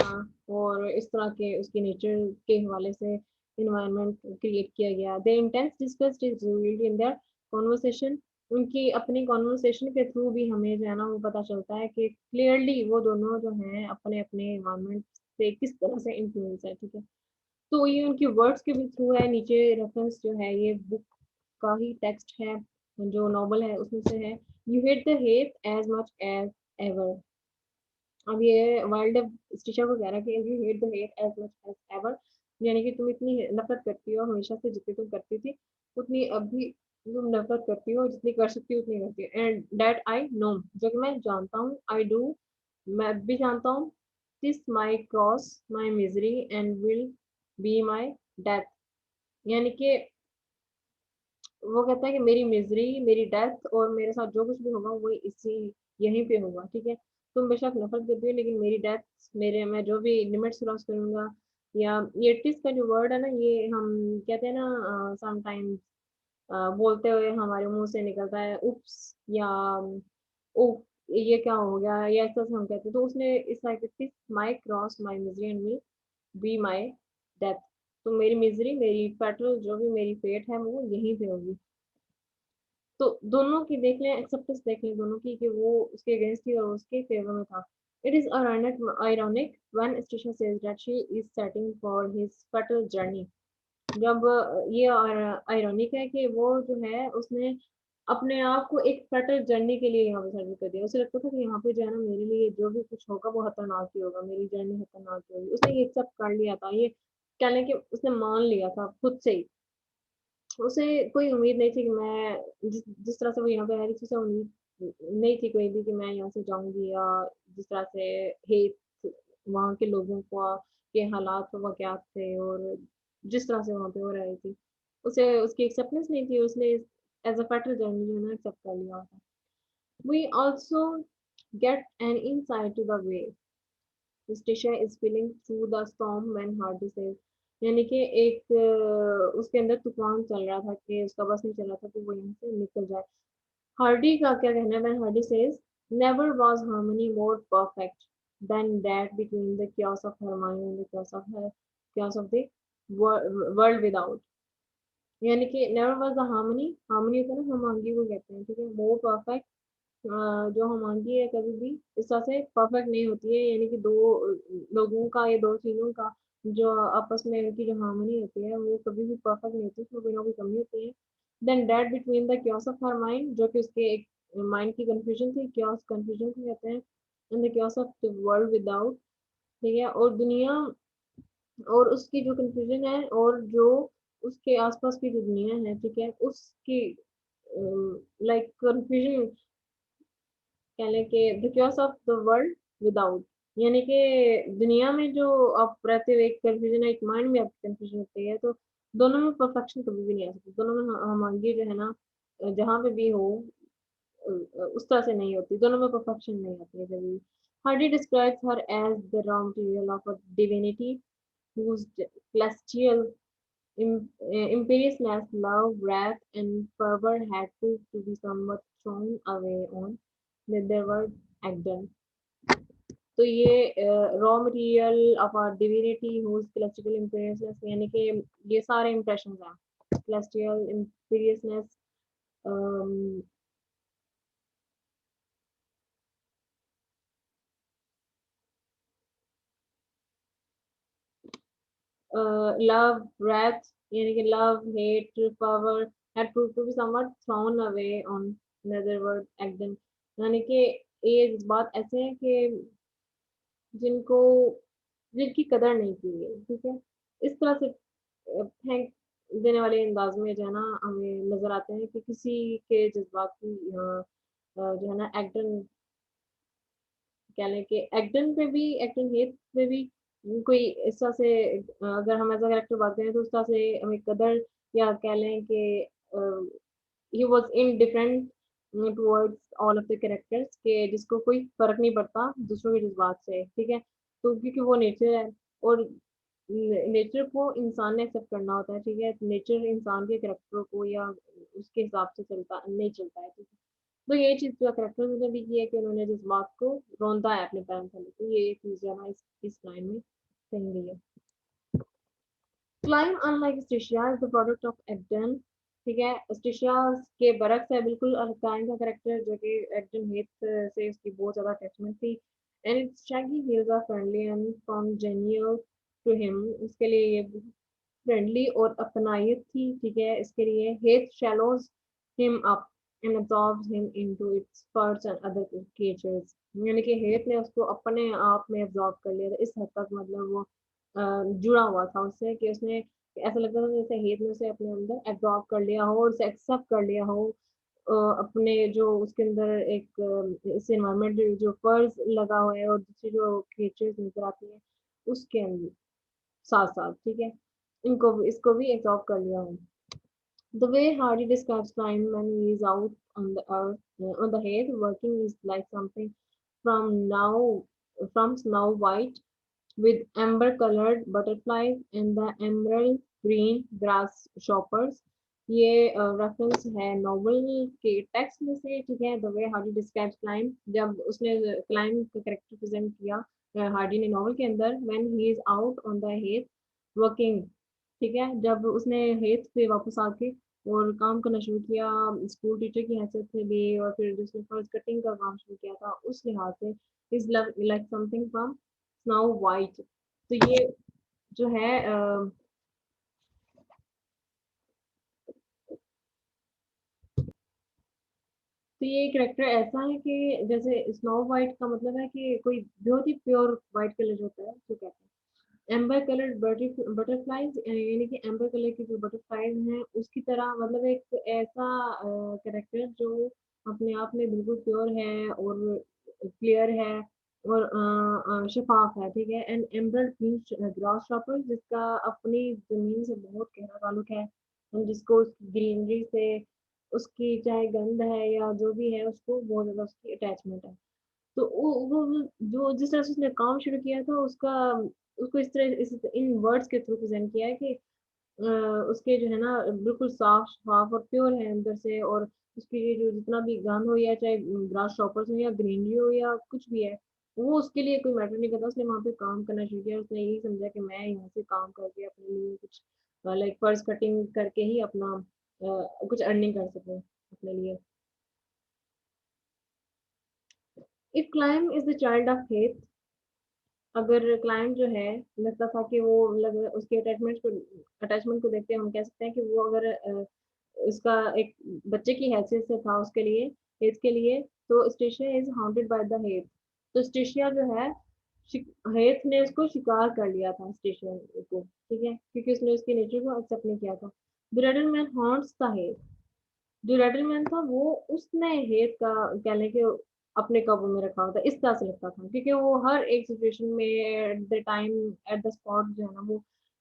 और इस तरह के उसके नेचर के हवाले से इन्वायरमेंट क्रिएट किया गया। Their intents discussed is revealed in their conversation. उनकी अपनी कॉन्वर्सेशन के थ्रू भी हमें जो है ना वो पता चलता है कि क्लियरली वो दोनों जो हैं अपने अपने इन्वायरमेंट से किस तरह से इन्फ्लुएंस है। ठीक है, तो ये उनकी वर्ड्स के भी थ्रू है। नीचे रेफरेंस जो है ये बुक का ही टेक्स्ट है, जो नॉवल है उसमें से है। You hate the heath as much as ever. अब ये वाइल्ड स्टिशा को कह रहा है कि you hate the heath as much as ever, यानी कि तुम इतनी नफरत करती हो हमेशा से, जितनी तुम करती थी उतनी अब भी तुम नफरत करती हो, जितनी कर सकती हो उतनी करती हो। एंड दैट आई नो, जो कि मैं जानता हूँ, आई डू, मैं भी जानता हूँ। This my cross my misery and will be my death, यानी कि वो कहता है कि मेरी मिजरी, मेरी डेथ और मेरे साथ जो कुछ भी होगा वो इसी यहीं पे होगा, ठीक है। तुम बेशक नफरत करती हो लेकिन मेरी डेथ, मेरे मैं जो भी लिमिट्स क्रॉस करूंगा, या ये टिस का जो वर्ड है ना, ये हम कहते हैं ना समटाइम्स बोलते हुए हमारे मुंह से निकलता है उप्स, या ओ ये क्या हो गया, या ऐसा हम कहते हैं। तो उसने इस like my cross my misery and will be my death, तो मेरी मिजरी, मेरी फेटल जो भी मेरी फेट है वो यहीं पे होगी। तो दोनों की देख लें, एक्सेप्टेंस देख लें दोनों की, कि वो उसके अगेंस्ट थी और उसके फेवर में था। It is ironic when Stisha says that she is setting for his fatal journey। जब ये आयरॉनिक है कि वो जो है उसने अपने आप को एक फटल जर्नी के लिए यहाँ पे सर्विस कर दिया। उसे लगता था कि यहाँ पे जो है ना मेरे लिए जो भी कुछ होगा वो खतरनाक ही होगा, मेरी जर्नी खतरनाक ही होगी। उसने ये एक्सेप्ट कर लिया था, ये कहने कि उसने मान लिया था खुद से ही। उसे कोई उम्मीद नहीं थी कि मैं जिस तरह से वो यहाँ पे रह रही थी, उसे उम्मीद नहीं थी कोई भी कि मैं यहाँ से जाऊंगी, या जिस तरह से हेट वहाँ के लोगों का के हालात वह क्या थे, और जिस तरह से वहाँ पे वो रह रही थी, उसे उसकी एक्सेप्टेंस नहीं थी। उसने एज अ फैक्टर जर्नी जो है ना एक्सेप्ट कर लिया था। We also get an insight to the way Stisha is feeling through the storm when Hardy says, यानी कि एक उसके अंदर तूफान चल रहा था कि उसका बस नहीं चल रहा था कि वो यहाँ से निकल जाए। हार्डी का क्या कहना है? when Hardy says never was harmony more perfect than that between the chaos of Hermione and the chaos of the world without। यानी कि never was the harmony होता है ना, हमांगी को कहते हैं, ठीक है। more perfect, जो हमारी है कभी भी इस तरह से परफेक्ट नहीं होती है, यानी कि दो लोगों का या दो चीजों का जो आपस में उनकी जो हार्मनी होती है वो कभी भी परफेक्ट नहीं होती, उसमें कोई ना कोई कमी होती है। Then that between the chaos of her mind, जो कि उसके एक माइंड की कंफ्यूजन थी, क्योस कंफ्यूजन को कहते हैं। And the chaos of the world without, ठीक है, और दुनिया और उसकी जो कंफ्यूजन है, और जो उसके आसपास की जो दुनिया है, ठीक है, उसकी लाइक कंफ्यूजन कह लें कि the chaos of the world without, यानी कि दुनिया में जो आप रहते हुए एक कंफ्यूजन है, एक माइंड में आपकी कंफ्यूजन होती है, तो दोनों में परफेक्शन कभी भी नहीं आ सकती। दोनों में हमारी जो है ना जहाँ पे भी हो उस तरह से नहीं होती, दोनों में परफेक्शन नहीं आती है कभी भी। Hardy describes her as the raw material of a divinity whose celestial imperiousness, love, wrath, and fervor had proved to be somewhat thrown away on Netherward Agden। तो ये raw material of our divinity whose celestial imperiousness, यानी कि ये सारे इंप्रेशंस हैं। celestial imperiousness, लव, wrath, यानी कि love, hate, power, had proved to be somewhat thrown away on Netherward Agden, यानी कि ये बात ऐसे है कि जिनको जिनकी कदर नहीं की गई, ठीक है। इस तरह से फेंक देने वाले अंदाज में जो है ना हमें नजर आते हैं कि किसी के जज्बात की जो है ना एक्टन, कह लें कि एक्टन पे भी, एक्टन हेट पे भी कोई इस तरह से अगर हम एज अ कैरेक्टर बात करें तो उस तरह से हमें कदर, या कह लें कि he was indifferent towards all of the characters, के जिसको कोई फर्क नहीं पड़ता दूसरों के जज्बात से, ठीक है। तो क्योंकि वो नेचर है, और नेचर को इंसान ने एक्सेप्ट करना होता है, ठीक है। नेचर इंसान के करेक्टर को या उसके हिसाब से चलता नहीं चलता है, ठीक है। तो ये चीज जो करेक्टर ने भी की है कि उन्होंने जिस बात को रौंदा है अपने पैरों तले, तो ये चीज जो है ना इस लाइन में कही गई है। Clym unlike Eustacia is the product of Egdon, ठीक है। स्टिशिया के बरक्स है बिल्कुल क्लाइम का करेक्टर, जो कि एक्डन हेथ से उसकी बहुत ज्यादा अटैचमेंट थी। And its shaggy hills are friendly and congenial to him, उसके लिए ये फ्रेंडली और अपनायत थी, ठीक है। इसके लिए Heath shallows him up and absorbs him into its furs and other creatures, यानी कि हेथ ने उसको अपने आप में एब्जॉर्ब कर लिया था इस हद तक, मतलब वो जुड़ा हुआ था उससे कि उसने ऐसा लगता था जैसे हेथ ने उसे अपने अंदर एब्जॉर्ब कर लिया हो और उसे एक्सेप्ट कर लिया हो। अपने जो उसके अंदर एक इस एनवायरमेंट जो फर्स लगा हुआ है और दूसरी जो क्रिएचर्स नजर आती है उसके अंदर साथ साथ, ठीक है, इनको भी इसको भी एब्जॉर्ब कर लिया हो। The way Hardy describes time when he is out on the earth, on the head, working is like something from now, from Snow White with amber-colored butterflies and the emerald green grasshoppers. ये रेफरेंस है नॉवल के टेक्स्ट में से, ठीक है। The way Hardy describes climb, जब उसने क्लाइम का कैरेक्टर प्रेजेंट किया हार्डी ने नॉवल के अंदर, when he is out on the Heath working, ठीक है, जब उसने हेथ पे वापस आके और काम करना शुरू किया स्कूल टीचर की हैसियत से भी, और फिर जिसने फर्स्ट कटिंग का काम शुरू किया था उस लिहाज से, is like something from snow white. तो ये जो है तो ये कैरेक्टर ऐसा है कि जैसे स्नो वाइट का मतलब है कि कोई बहुत ही प्योर वाइट कलर होता है, तो कहते हैं एम्बर कलर्ड बटरफ्लाइज, यानी कि एम्बर कलर की जो बटरफ्लाइज हैं उसकी तरह, मतलब एक ऐसा कैरेक्टर जो अपने आप में बिल्कुल प्योर है और क्लियर है और शफाफ है, ठीक है। एंड एम्बरल्ड मीन्स ग्रास शॉपर, जिसका अपनी जमीन से बहुत गहरा ताल्लुक है और जिसको उसकी ग्रीनरी से, उसकी चाहे गंध है या जो भी है, उसको बहुत ज्यादा उसकी अटैचमेंट है। तो वो जो जिस तरह से उसने काम शुरू किया था उसका, उसको इस तरह इन वर्ड्स के थ्रू प्रेजेंट किया है कि अ, उसके जो है ना बिल्कुल साफ साफ और प्योर है अंदर से, और उसकी ये जो जितना भी गंध हो या चाहे ग्रास शॉपर्स हो या ग्रीनरी हो या कुछ भी है, वो उसके लिए कोई मैटर नहीं करता। उसने वहां पे काम करना शुरू किया, उसने यही समझा कि मैं यहाँ से काम करके अपने लिए कुछ लाइक पर्स कटिंग करके ही अपना कुछ अर्निंग कर सकूं अपने लिए। If climb is the child of faith, अगर क्लाइंट जो है लगता था कि वो लग उसके अटैचमेंट को देखते हैं हम कह सकते हैं कि वो अगर उसका एक बच्चे की हैसियत से था उसके लिए, हेथ के लिए, तो Eustacia is haunted by the Heath. तो स्टेशिया जो है हेथ ने उसको शिकार कर लिया था स्टेशिया को, ठीक है, क्योंकि उसने उसके नेचर को एक्सेप्ट नहीं किया था। The raider man haunts the Heath, जो रेडलमैन था वो उसने हेत का कह लें कि अपने काबू में रखा होता इस तरह से लगता था, क्योंकि वो हर एक सिचुएशन में at the time at the spot जो है ना वो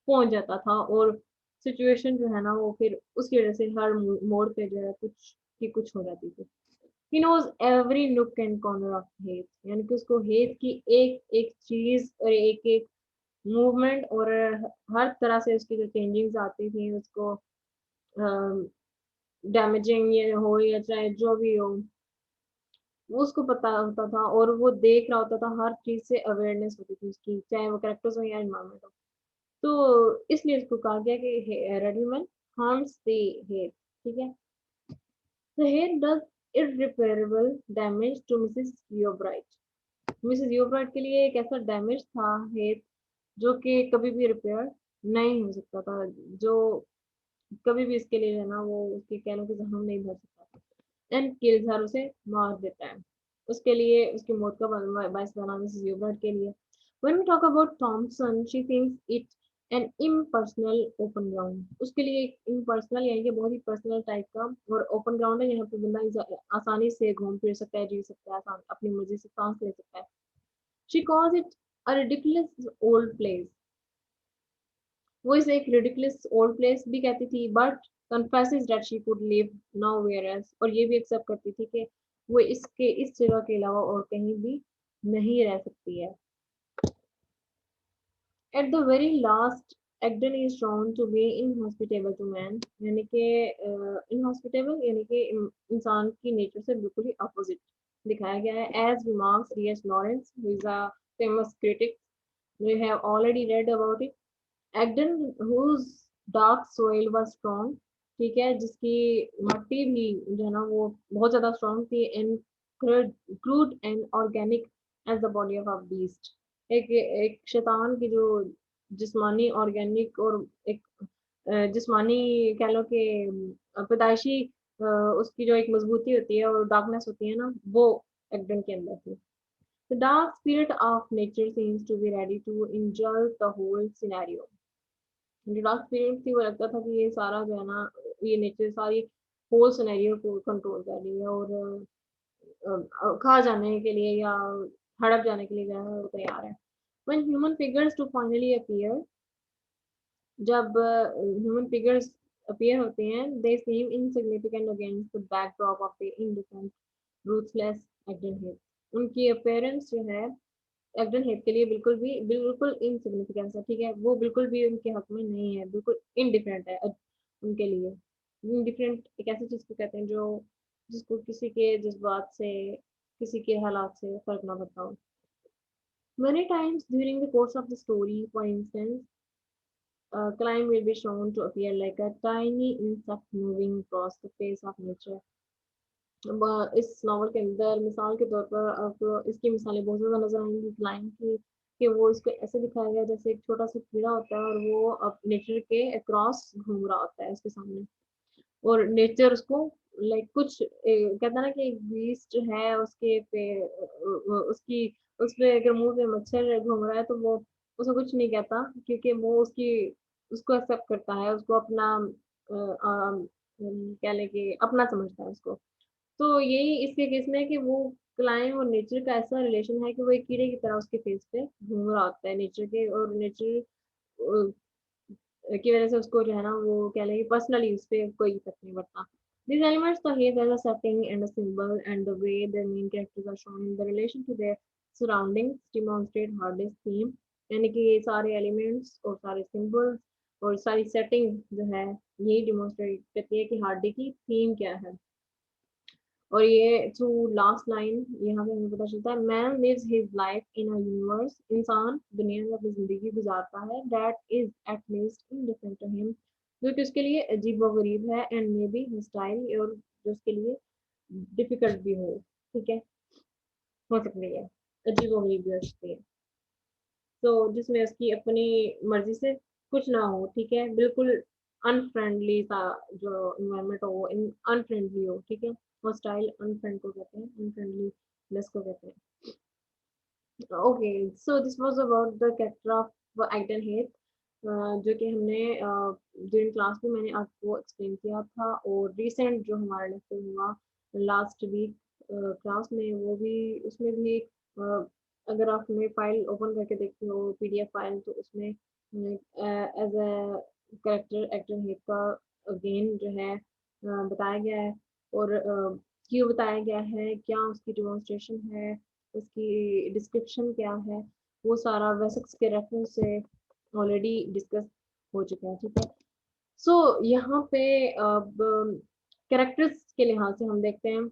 पहुंच जाता था, और सिचुएशन जो है ना वो फिर उसकी वजह से हर मोड़ पे जो है कुछ की कुछ हो जाती थी। He knows every nook and corner of heath, यानी कि उसको हेत की एक एक चीज और एक एक मूवमेंट और हर तरह से उसकी जो चेंजिंग्स आती थी उसको डैमेजिंग ये हो या चाहे जो भी हो, वो उसको पता होता था और वो देख रहा होता था, हर चीज से अवेयरनेस होती थी उसकी, चाहे वो कैरेक्टर्स हो या एनवायरमेंट हो। तो इसलिए इसको कहा गया कि रेडलमैन हार्म्स द हेयर, ठीक है। The heath does irreparable damage to Mrs Yeobright, Mrs Yeobright के लिए एक ऐसा डैमेज था हेयर जो कि कभी भी रिपेयर नहीं हो सकता था, जो कभी भी इसके लिए है ना वो उसके कहने के जख्म नहीं भर सकता था। एंड किल्स हर, उसे मार देता है, उसके लिए उसकी मौत का बायस बना मिसेस ह्यूबर्ट के लिए। When we talk about Thompson, she thinks it an impersonal open ground, उसके लिए एक impersonal यानी कि बहुत ही पर्सनल टाइप का और ओपन ग्राउंड है, यहाँ पे बंदा आसानी से घूम फिर सकता है, जी सकता है, अपनी मर्जी से सांस ले सकता है। She calls it a ridiculous old place, वो इसे एक ridiculous old place भी कहती थी, but confesses that she could live nowhere else, और ये भी एक्सेप्ट करती थी कि वो इसके इस जगह के अलावा और कहीं भी नहीं रह सकती है। At the very last, Agden is shown to be inhospitable to man, यानी कि inhospitable यानी कि इंसान की नेचर से बिल्कुल ही अपोजिट दिखाया गया है, as remarks D.S. Lawrence, who is a famous critic. We have already read about it. Agden, whose dark soil was strong, ठीक है, जिसकी मट्टी भी जो है ना वो बहुत ज्यादा स्ट्रॉन्ग थी, and crude and organic as the body of a beast, एक एक शैतान की जो जिस्मानी ऑर्गेनिक और एक जिस्मानी कह लो कि पैदाइशी उसकी जो एक मजबूती होती है और डार्कनेस होती है ना, वो एक्डन के अंदर थी। The dark spirit of nature seems to be ready to indulge the whole scenario. जो डार्क spirit थी वो लगता था कि ये सारा जो है ना, ये नेचर सारी होल सिनेरियो को कंट्रोल कर रही है और खा जाने के लिए या हड़प जाने के लिए जो है वो तैयार है। When human figures to finally appear, जब ह्यूमन फिगर्स अपीयर होते हैं, they seem insignificant against the backdrop of the indifferent ruthless Egdon Heath. उनकी अपीयरेंस जो है एग्डन हेथ के लिए बिल्कुल इनसिग्निफिकेंस है, ठीक है, वो बिल्कुल भी उनके हक में नहीं है, बिल्कुल इनडिफरेंट है उनके लिए। इनडिफरेंट एक ऐसी चीज को कहते हैं जो जिसको किसी के जज्बात से, किसी के हालात से फर्क ना पड़ता हो। Many times during the course of the story, for instance, climb will be shown to appear like a tiny insect moving across the face of nature. इस नॉवल के अंदर मिसाल के तौर पर आपको इसकी मिसालें बहुत ज़्यादा नजर आएंगी क्लाइम की, कि वो इसको ऐसे दिखाया गया जैसे एक छोटा सा कीड़ा होता है और वो अब नेचर के अक्रॉस घूम रहा होता है उसके सामने, और नेचर उसको लाइक कुछ कहता है ना कि एक बीस्ट है उसके पे उसकी उस पे अगर मुंह पे मच्छर घूम रहा है तो वो उसको कुछ नहीं कहता, क्योंकि वो उसकी उसको एक्सेप्ट करता है, उसको अपना कह लें कि अपना समझता है उसको। तो यही इसके केस में है कि वो क्लाइम और नेचर का ऐसा रिलेशन है कि वो एक कीड़े की तरह उसके फेस पे घूम रहा होता है नेचर के, और नेचर की वजह से उसको जो है ना वो कह लें पर्सनली उस पर कोई इफेक्ट नहीं पड़ता। These elements behave as a setting and a symbol, and the way their main characters are shown in the relation to their surroundings demonstrate Hardy's theme। यानी कि ये सारे एलिमेंट्स और सारे सिंबल्स और सारी सेटिंग जो है यही डिमोन्स्ट्रेट करती है कि हार्डी की थीम क्या है। और ये थ्रू लास्ट लाइन यहाँ पे हमें पता चलता है, man lives his life in a universe, इंसान दुनिया में अपनी जिंदगी गुजारता है, that is at least indifferent to him, जो कि उसके लिए अजीब व गरीब है, एंड मे बी हॉस्टाइल, और जो उसके लिए डिफिकल्ट भी हो, ठीक है, हो सकती है, अजीब व गरीब भी हो सकती है। तो जिसमें उसकी अपनी मर्जी से कुछ ना हो, ठीक है, बिल्कुल अनफ्रेंडली सा जो इन्वायरमेंट हो वो अनफ्रेंडली हो, ठीक है, हॉस्टाइल अनफ्रेंड को कहते हैं, अनफ्रेंडलीनेस को कहते हैं। Okay, so this was about the character of Egdon Heath, जो कि हमने ड्यूरिंग क्लास में मैंने आपको एक्सप्लेन किया था, और रिसेंट जो हमारा लेक्चर हुआ लास्ट वीक क्लास में, वो भी उसमें भी अगर आपने फाइल ओपन करके देखते हो पीडीएफ फाइल, तो उसमें as a character actor heath का अगेन जो है बताया गया है, और क्यों बताया गया है, क्या उसकी डिमॉन्स्ट्रेशन है, उसकी डिस्क्रिप्शन क्या है, वो सारा वेसेक्स के रेफरेंस से ऑलरेडी डिस्कस हो चुका है, ठीक है। सो यहाँ पे अब कैरेक्टर्स के लिहाज से हम देखते हैं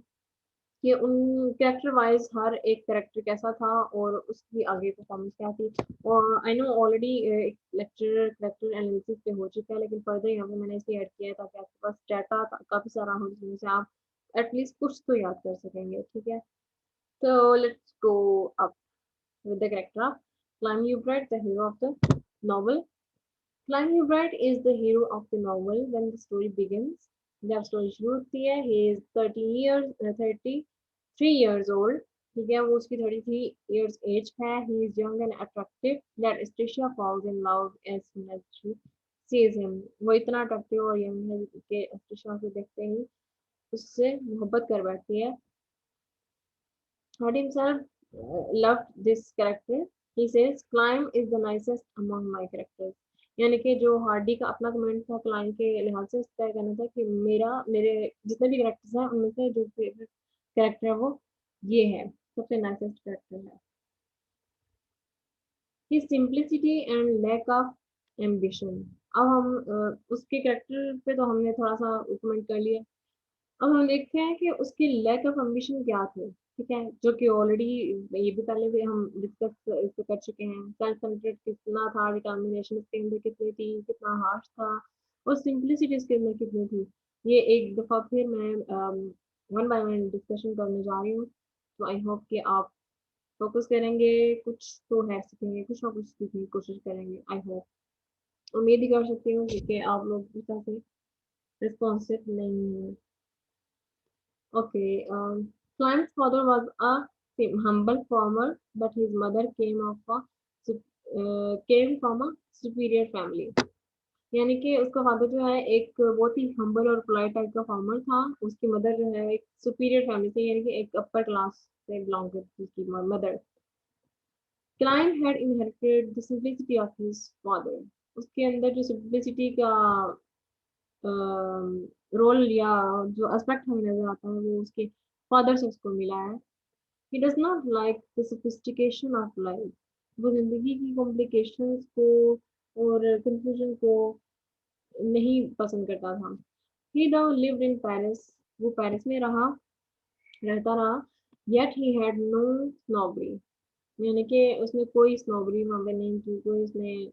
कि उन कैरेक्टर वाइज हर एक कैरेक्टर कैसा था और उसकी आगे परफॉर्मेंस क्या थी। और आई नो ऑलरेडी एक लेक्चर कैरेक्टर एनालिसिस पे हो चुका है, लेकिन फर्दर यहाँ पे मैंने इसे ऐड किया है ताकि आपके पास डाटा काफ़ी सारा हो जिसमें से आप एटलीस्ट कुछ तो याद कर सकेंगे, ठीक है। So let's go up with the character of Climb Ubright, the hero of the novel. Climb Ubright is the hero of the novel when the story begins. जब स्टोरी शुरू होती है, he is 33 years old. ठीक है, वो उसकी 33 years age है. He is young and attractive. That Astacia falls in love as soon as she sees him. वो इतना attractive और young है कि Astacia को देखते ही उससे मोहब्बत कर बैठती है. Hardy himself loved this character. He says, "Climb is the nicest among my characters." यानी कि जो हार्डी का अपना कमेंट था क्लाइम के लिहाज से, उसका कहना था कि मेरे जितने भी कैरेक्टर्स हैं उनमें से जो फेवरेट कैरेक्टर है वो ये है, सबसे नाइसेस्ट कैरेक्टर है। His simplicity and lack of ambition। अब हम उसके कैरेक्टर पे तो हमने थोड़ा सा कमेंट कर लिया, अब हम देखते हैं कि उसकी लैक ऑफ एम्बिशन क्या थे, ठीक है, जो कि ऑलरेडी ये भी पहले भी हम डिस्कस इस पे कर चुके हैं। सेल्फ सेंटर्ड कितना था, डिटर्मिनेशन इसके अंदर कितनी थी, कितना हार्श था, और सिंपलिसिटी इसके अंदर कितनी थी, ये एक दफ़ा फिर मैं वन बाय वन डिस्कशन करने जा रही हूँ। तो आई होप कि आप फोकस करेंगे, कुछ तो है सीखेंगे, कुछ ना कुछ सीखने की कोशिश करेंगे, आई होप। उम्मीद ही कर सकती हूँ क्योंकि आप लोग इस तरह से रिस्पॉन्सिव नहीं है। Okay, Clive's father was a humble farmer, but his mother came from a superior family. यानी कि उसका फादर जो है एक बहुत ही हम्बल और पोलाइट टाइप का फार्मर था। उसकी मदर जो है एक सुपीरियर फैमिली से, यानी कि एक अपर क्लास से बिलोंग करती थी उसकी mother. Clive had inherited the simplicity of his father. उसके अंदर जो सिंपलिसिटी का रोल या जो एस्पेक्ट हमें नजर आता है वो उसके फादर से उसको मिला है। He does not like the sophistication of life. वो जिंदगी की कॉम्प्लिकेशंस को और कंफ्यूजन को नहीं पसंद करता था। ही though lived in Paris, वो पेरिस में रहता रहा। yet he had no snobbery, यानी कि उसने कोई स्नोबरी वहाँ पे नहीं की, कोई उसने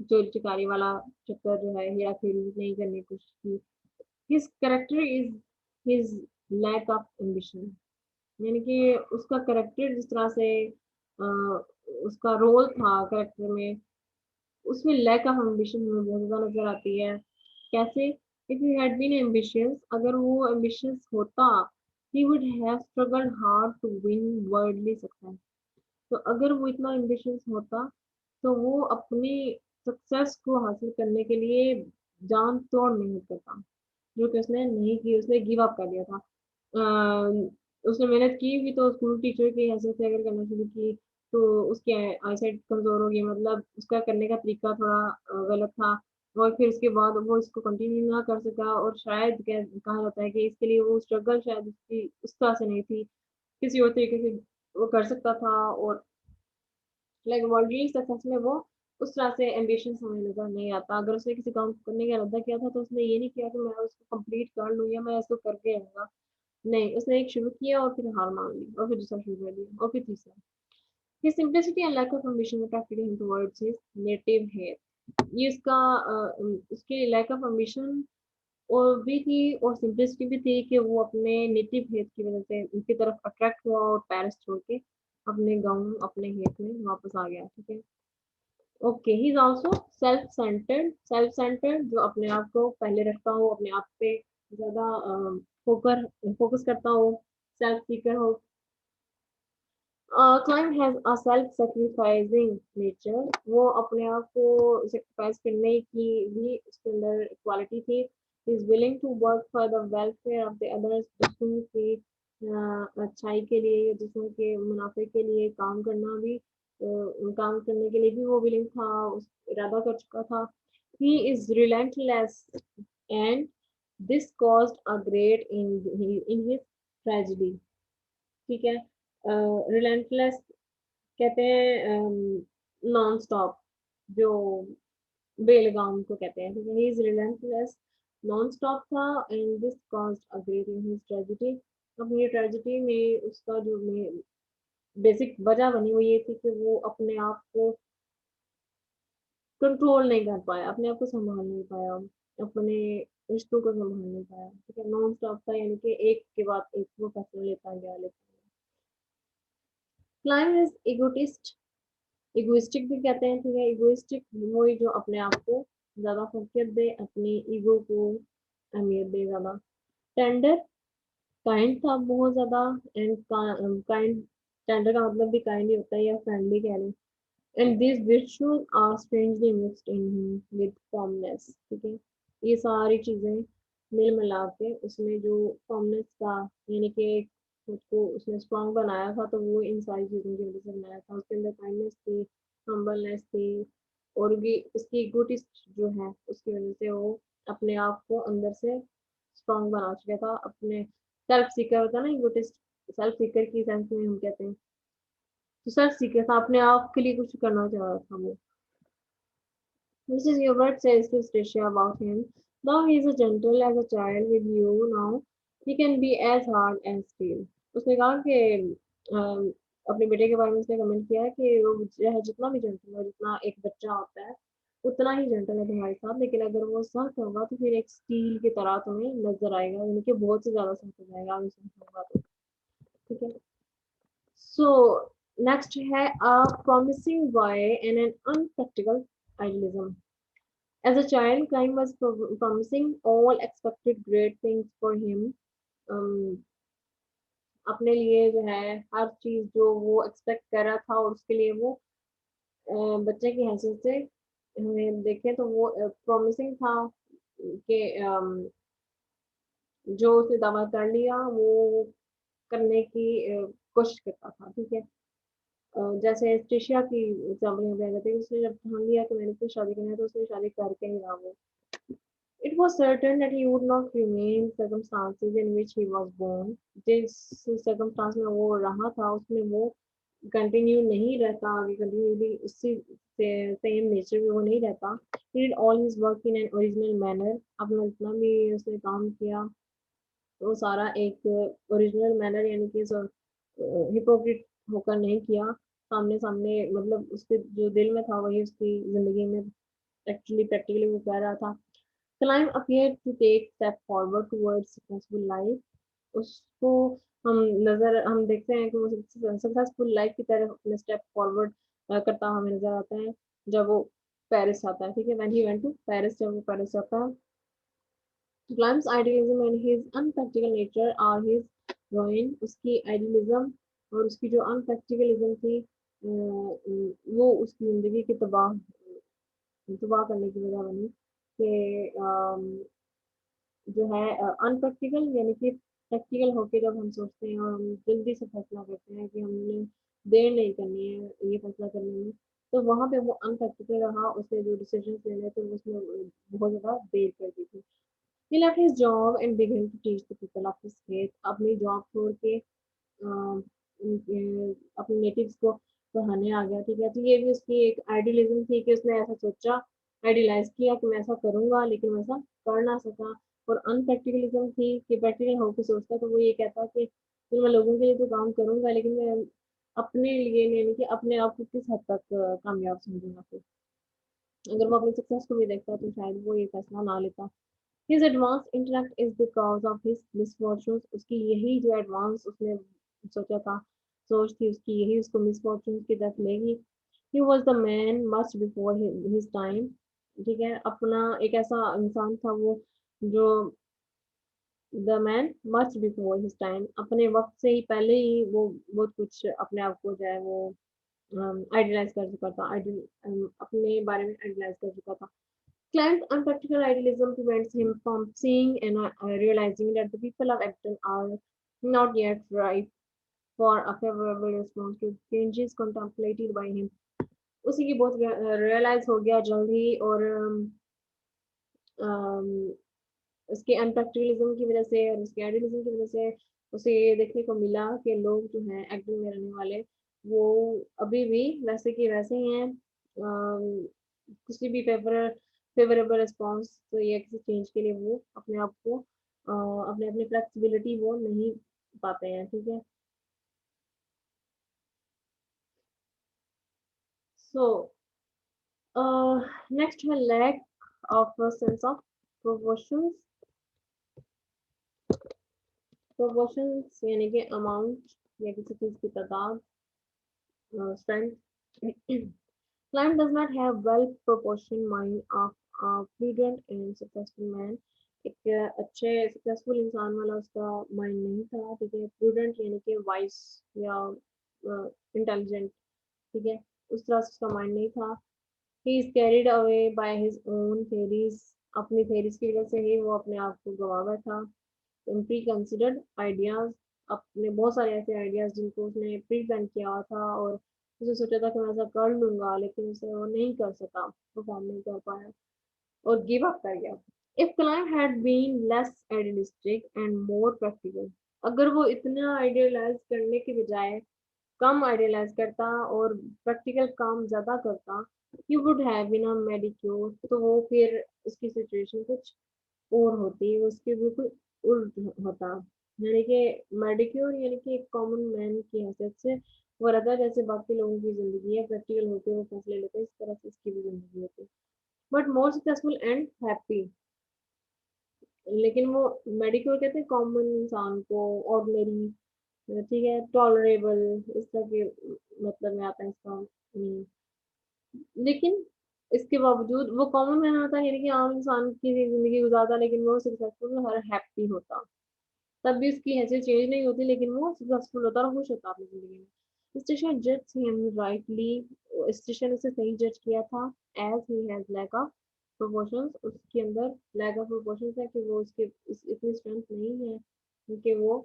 चोरी चकारी वाला चक्कर जो है हेरा फेरी नहीं करने की कोशिश की। His character is his lack of ambition, यानी कि उसका करेक्टर जिस तरह से अ, उसका रोल था करेक्टर में, उसमें लैक ऑफ एम्बिशन हमें बहुत ज़्यादा नज़र आती है। कैसे? If he had been ambitious, अगर वो एम्बिशियस होता, he would have struggled hard to win worldly success. तो अगर वो इतना एम्बिशियस होता तो वो अपनी सक्सेस को हासिल करने के लिए जान तोड़ मेहनत करता, जो कि उसने नहीं की। उसने गिव अप कर दिया था। उसने मेहनत की भी तो स्कूल टीचर की हैसियत से अगर करना शुरू की तो उसकी आईसाइट कमज़ोर हो गई, मतलब उसका करने का तरीका थोड़ा गलत था। और फिर उसके बाद वो इसको कंटिन्यू ना कर सका, और शायद कहा जाता है कि इसके लिए वो स्ट्रगल शायद उसकी उस तरह से नहीं थी, किसी और तरीके से वो कर सकता था। और लाइक वर्ल्डली सक्सेस में वो उस तरह से एम्बिशन हमें नजर नहीं आता। अगर उसने किसी काम को करने का इरादा किया था तो उसने ये नहीं किया कि मैं उसको कंप्लीट कर लूँ या मैं इसको करके रहूंगा। नहीं, उसने एक शुरू किया और फिर हार मान ली और फिर दूसरा शुरू कर दिया और फिर तीसरा। His simplicity and lack of ambition attracted him towards his native hair. ये उसका उसके lack of ambition और भी थी और सिंपलिसिटी भी थी कि वो अपने नेटिव हेथ की वजह से उनकी तरफ अट्रैक्ट हुआ और पेरिस छोड़ के अपने गाँव अपने हेथ में वापस आ गया। ठीक है। Okay, he is also self centred, जो अपने आप को पहले रखता हो, अपने आप पे ज्यादा फोकस करता हो, सेल्फ सीकर हो। Client has a self sacrificing nature, वो अपने आप को सेक्रीफाइस करने की भी उसके अंदर क्वालिटी थी। Is willing to work for the welfare of the others, दूसरों की अच्छाई के लिए या दूसरों के मुनाफे के लिए काम करने के लिए भी वो विलिंग था, उस इरादा कर चुका था। He is relentless and this caused a great in his tragedy. ठीक है। रिलेंटलेस कहते हैं नॉन स्टॉप, जो बेलगाम को कहते हैं। ठीक है। He is relentless, non stop था। And this caused a great in his tragedy. अपनी ट्रेजेडी में उसका जो बेसिक वजह बनी वो ये थी कि वो अपने आप को कंट्रोल नहीं कर पाया, अपने आप को संभाल नहीं पाया, अपने रिश्तों को संभाल नहीं पाया। ठीक है। नॉन स्टॉप था, यानी कि एक के बाद एक वो फैसला लेता गया। क्लाइम इज इगोटिस्ट, इगोइस्टिक भी कहते हैं। ठीक है। इगोइस्टिक वही जो अपने आप को ज्यादा फोकस दे, अपनी ईगो को अहमियत दे ज्यादा। टेंडर, काइंड था बहुत ज्यादा। एंड काइंड, टेंडर का मतलब भी काइंड ही होता है या फ्रेंडली कह लें। And this virtues are strangely mixed in him with firmness। ठीक है। ये सारी चीजें मिल मिला के उसमें जो फॉर्मनेस था, यानी कि खुद को उसने स्ट्रांग बनाया था, तो वो इन सारी चीजों की वजह से बनाया था। उसके अंदर काइंडनेस थी, हम्बलनेस थी, और भी उसकी इगोटिस्ट जो है उसकी वजह से वो अपने आप को अंदर से स्ट्रांग बना चुका था। अपने सेल्फ सीकर होता है ना इगोटिस्ट, सेल्फ सीकर की सेंस में हम कहते हैं। तो सेल्फ सीकर था, अपने आप के लिए कुछ करना चाह रहा था वो। Mrs. Hubert says to Tricia about him, though he is as gentle as a child with you now, he can be as hard as steel. उसने कहा कि अपने बेटे के बारे में उसने कमेंट किया है कि वो है जितना भी जेंटल है, जितना एक बच्चा होता है उतना ही जेंटल है तुम्हारे साथ, लेकिन अगर वो सख्त होगा तो फिर एक स्टील की तरह तुम्हें नजर आएगा, यानी कि बहुत से ज्यादा सख्त हो जाएगा अगर सख्त होगा तो। ठीक है। सो नेक्स्ट है a promising boy and an unpractical idealism. As a child, Klein was promising all expected great things for him. um, अपने लिए जो है हर चीज जो वो एक्सपेक्ट कर रहा था और उसके लिए वो बच्चे की हैसियत से हमें देखें तो वो प्रॉमिसिंग था कि जो उसने दावा कर लिया वो करने की कोशिश करता था, ठीक है। जैसे ट्रिशिया की एग्जाम्पल यहाँ पे आ जाती है, उसने जब ठान लिया कि मैंने उससे शादी करना है तो उसने शादी करके ही रहा वो। It was certain that he would not remain circumstances in which he was born. जिस circumstance में वो रहा था उसमें वो कंटिन्यू नहीं रहता, आगे कंटिन्यूली उसी सेम नेचर में वो नहीं रहता। He did all his work in an original manner. अपना जितना भी उसने काम किया वो सारा एक ओरिजिनल मैनर यानी कि हिपोक्रिट होकर नहीं किया। सामने सामने मतलब उसके जो दिल में था वही उसकी जिंदगी में एक्चुअली प्रैक्टिकली वो कर रहा था। Climb appeared to take step forward towards successful life. उसको हम देखते हैं कि वो सक्सेसफुल लाइफ की तरफ अपने स्टेप फॉरवर्ड करता हमें नजर आता है जब वो पेरिस आता है, ठीक है। When he went to Paris, जब वो पेरिस जाता है। Climb's idealism and his unpractical nature are his ruin. उसकी आइडियलिज्म और उसकी जो अनप्रैक्टिकलिज्म थी वो उसकी जिंदगी की तबाह करने की वजह बनी कि जो है अनप्रैक्टिकल यानी कि प्रैक्टिकल होके जब हम सोचते हैं और हम जल्दी से फैसला करते हैं कि हमने देर नहीं करनी है ये फैसला करने में, तो वहां पे वो अनप्रैक्टिकल रहा। उसने जो डिसीजन लेने थे उसमें बहुत ज्यादा देर कर दी थी। He left his job and began to teach the people of his faith. अपनी जॉब छोड़ के अपने नेटिव्स को पढ़ाने आ गया, ठीक है। तो ये भी उसकी एक आइडियलिज्म थी कि उसने ऐसा सोचा, आइडियलाइज किया कि मैं ऐसा करूंगा, लेकिन वैसा कर ना सका। और अनप्रैक्टिकलिज्म थी कि प्रैक्टिकल होकर सोचता तो वो ये कहता कि तो मैं लोगों के लिए तो काम करूंगा लेकिन मैं अपने लिए यानी कि अपने आप को किस हद तक कामयाब समझूंगा फिर। अगर वो अपनी सक्सेस को भी देखता तो शायद वो ये फैसला ना लेता। His advanced intellect is the cause of his misfortunes. उसकी यही जो एडवांस उसने सोचा था, सोच थी उसकी, यही उसको मिसफॉर्चून की तरफ लेगी। He was the man much before his time. ठीक है, अपना एक ऐसा इंसान था वो जो the man much before his time, अपने वक्त से ही पहले ही वो बहुत कुछ अपने आप को जो है वो आइडियलाइज कर चुका था, अपने बारे में आइडियलाइज कर चुका था। Clive's unpractical idealism prevents him from seeing and realizing that the people of Acton are not yet ripe for a favorable response to changes contemplated by him. उसी की बहुत रियलाइज हो गया जल्द ही, और अम, उसके अनप्रैक्टिकलिज्म की वजह से और उसके आइडियलिज्म की वजह से उसे ये देखने को मिला कि लोग जो हैं एक्टिंग में रहने वाले वो अभी भी वैसे के वैसे ही हैं। किसी भी फेवरेबल रिस्पॉन्स तो या किसी चेंज के लिए वो अपने आप को अपने अपनी फ्लेक्सिबिलिटी वो नहीं पाते हैं, ठीक है। सो नेक्स्ट है lack of sense of proportions. Proportions यानी कि अमाउंट या किसी चीज की तादाद, strength. Climb does not have well-proportioned mind of a prudent and successful man. एक अच्छे सक्सेसफुल इंसान वाला उसका माइंड नहीं था, ठीक है। प्रूडेंट यानी कि वाइज या इंटेलिजेंट, ठीक है, उस तरह से उसका माइंड नहीं था। He is carried away by his own theories, अपनी थेरीज की वजह से ही वो अपने आप को गवा बैठा। प्री कंसिडर्ड आइडियाज, अपने बहुत सारे ऐसे आइडियाज जिनको उसने प्री प्लान किया हुआ था और उसने सोचा था कि मैं ऐसा कर लूंगा, लेकिन उसे वो नहीं कर सका, परफॉर्म नहीं कर पाया और गिव अप कर गया। If Clym had been less idealistic and more practical, अगर वो इतना आइडियलाइज करने के बजाय कम आइडियलाइज करता और प्रैक्टिकल काम ज्यादा करता, he would have been a mediocre, तो वो फिर उसकी सिचुएशन कुछ और होती, उसके बिल्कुल उल्ट होता। यानी कि मेडिक्योर यानी कि एक कॉमन मैन की हैसियत से वो रहता है जैसे बाकी लोगों की जिंदगी है, प्रैक्टिकल होते वो फैसले लेते हैं, इस तरह से इसकी भी जिंदगी होती है। But more successful and happy, लेकिन वो मेडिक्योर कहते हैं कॉमन इंसान को, ऑर्डिनरी, ठीक है, टॉलरेबल, इस तरह के मतलब में आता है इसका। लेकिन इसके बावजूद वो कॉमन मैन होता, यानी कि आम इंसान की जिंदगी गुजारता, लेकिन वो सक्सेसफुल और हैप्पी होता। तब भी उसकी हैसियत चेंज नहीं होती, लेकिन वो सक्सेसफुल होता और खुश होता अपनी जिंदगी में। स्टेशन जज हिम राइटली, स्टेशन उसे सही जज किया था। As he has lack of proportions, उसके अंदर लैक ऑफ प्रोपोर्शंस है कि वो उसके इतनी स्ट्रेंथ नहीं है कि वो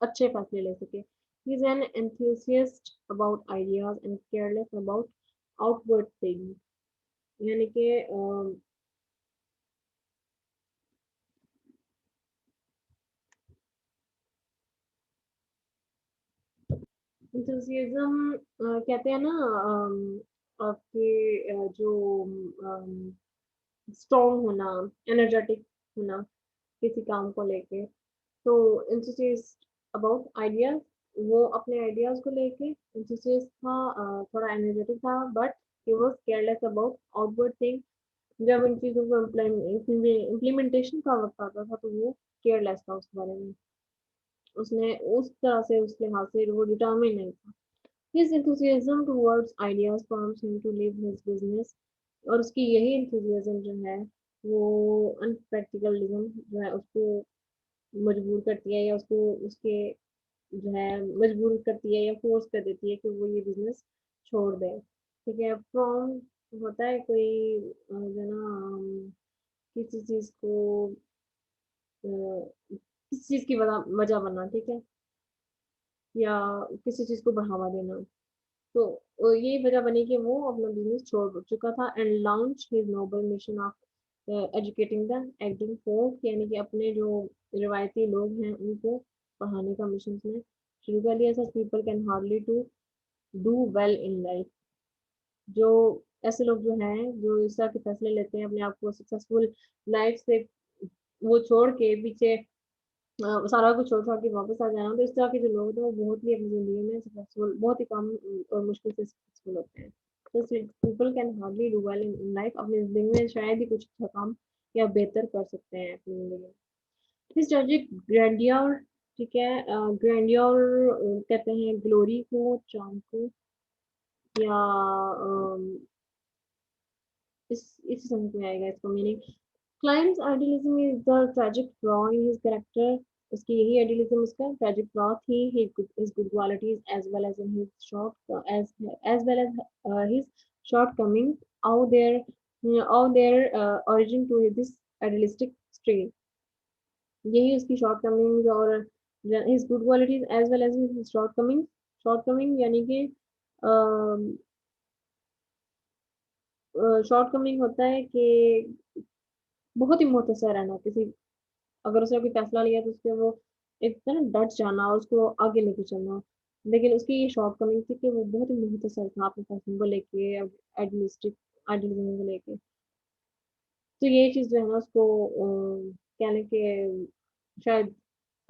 अच्छे फैसले ले सके। He is an enthusiast about ideas and careless about outward things, यानी कि एंथुसियाज्म कहते हैं ना, आपके जो स्ट्रॉन्ग होना, एनर्जेटिक होना किसी काम को लेके। तो एंथुसियास्ट अबाउट आइडियाज, वो अपने आइडियाज को लेके एंथुसियास्ट था, थोड़ा एनर्जेटिक था, but he was careless about outward thing. जब इन चीज़ों को इम्प्लीमेंटेशन का वक्त आता था तो वो केयरलेस था उस बारे में। उसने उस तरह से उस लिहाज से वो डिटर्मिन नहीं था। His enthusiasm towards ideas prompts him to leave his business, और उसकी यही enthusiasm जो है वो अनप्रैक्टिकलिज्म जो है उसको मजबूर करती है, या उसको उसके जो है मजबूर करती है या फोर्स कर देती है कि वो ये बिजनेस छोड़ दे। ठीक है, फ्रॉम होता है कोई जो ना किसी चीज को किसी चीज की वजह बनना, ठीक है, या किसी चीज को बढ़ावा देना। तो ये वजह बनी कि वो अपना बिजनेस छोड़ चुका था and launch his noble mission of educating the acting force, यानी कि अपने जो रिवायती लोग हैं उनको पढ़ाने का मिशन उसने शुरू कर लिया। Such people can hardly to do well in life, जो ऐसे लोग जो हैं जो इस तरह के फैसले लेते हैं अपने आप को सक्सेसफुल लाइफ से वो छोड़ के पीछे सारा कुछ छोड़ छाड़ के वापस आ जाना, तो इस तरह के जो लोग हैं वो बहुत ही अपनी जिंदगी में सक्सेसफुल, बहुत ही कम और मुश्किल से सक्सेसफुल होते हैं। तो people can hardly do well in life, अपनी जिंदगी में शायद ही कुछ अच्छा काम या बेहतर कर सकते हैं अपनी जिंदगी में। इस ट्रेजिक ग्रैंडियर, ठीक है, ग्रैंडियर कहते हैं ग्लोरी को, चाम को, या इस समझ में आएगा इसको meaning. Climbs idealism is the tragic flaw in his character, उसकी यही आइडियलिज्म उसका ट्रेजिक फ्लॉ थी। his good qualities as well as in his as well as his shortcomings owe their origin to this idealistic streak। यही उसकी शॉर्टकमिंग्स और his good qualities as well as his shortcomings, shortcoming यानी कि शॉर्टकमिंग होता है कि बहुत ही मुख्तसर है ना, किसी अगर उसने कोई फैसला लिया तो उसके वो एक तरह डट जाना और उसको आगे लेके चलना। लेकिन उसकी ये शॉर्टकमिंग थी कि वो बहुत ही मुख्तसर था अपने फैसलों को लेके, आइडियलिस्टिक आइडियलिज्म को लेके। तो ये चीज़ जो है ना उसको कहने के शायद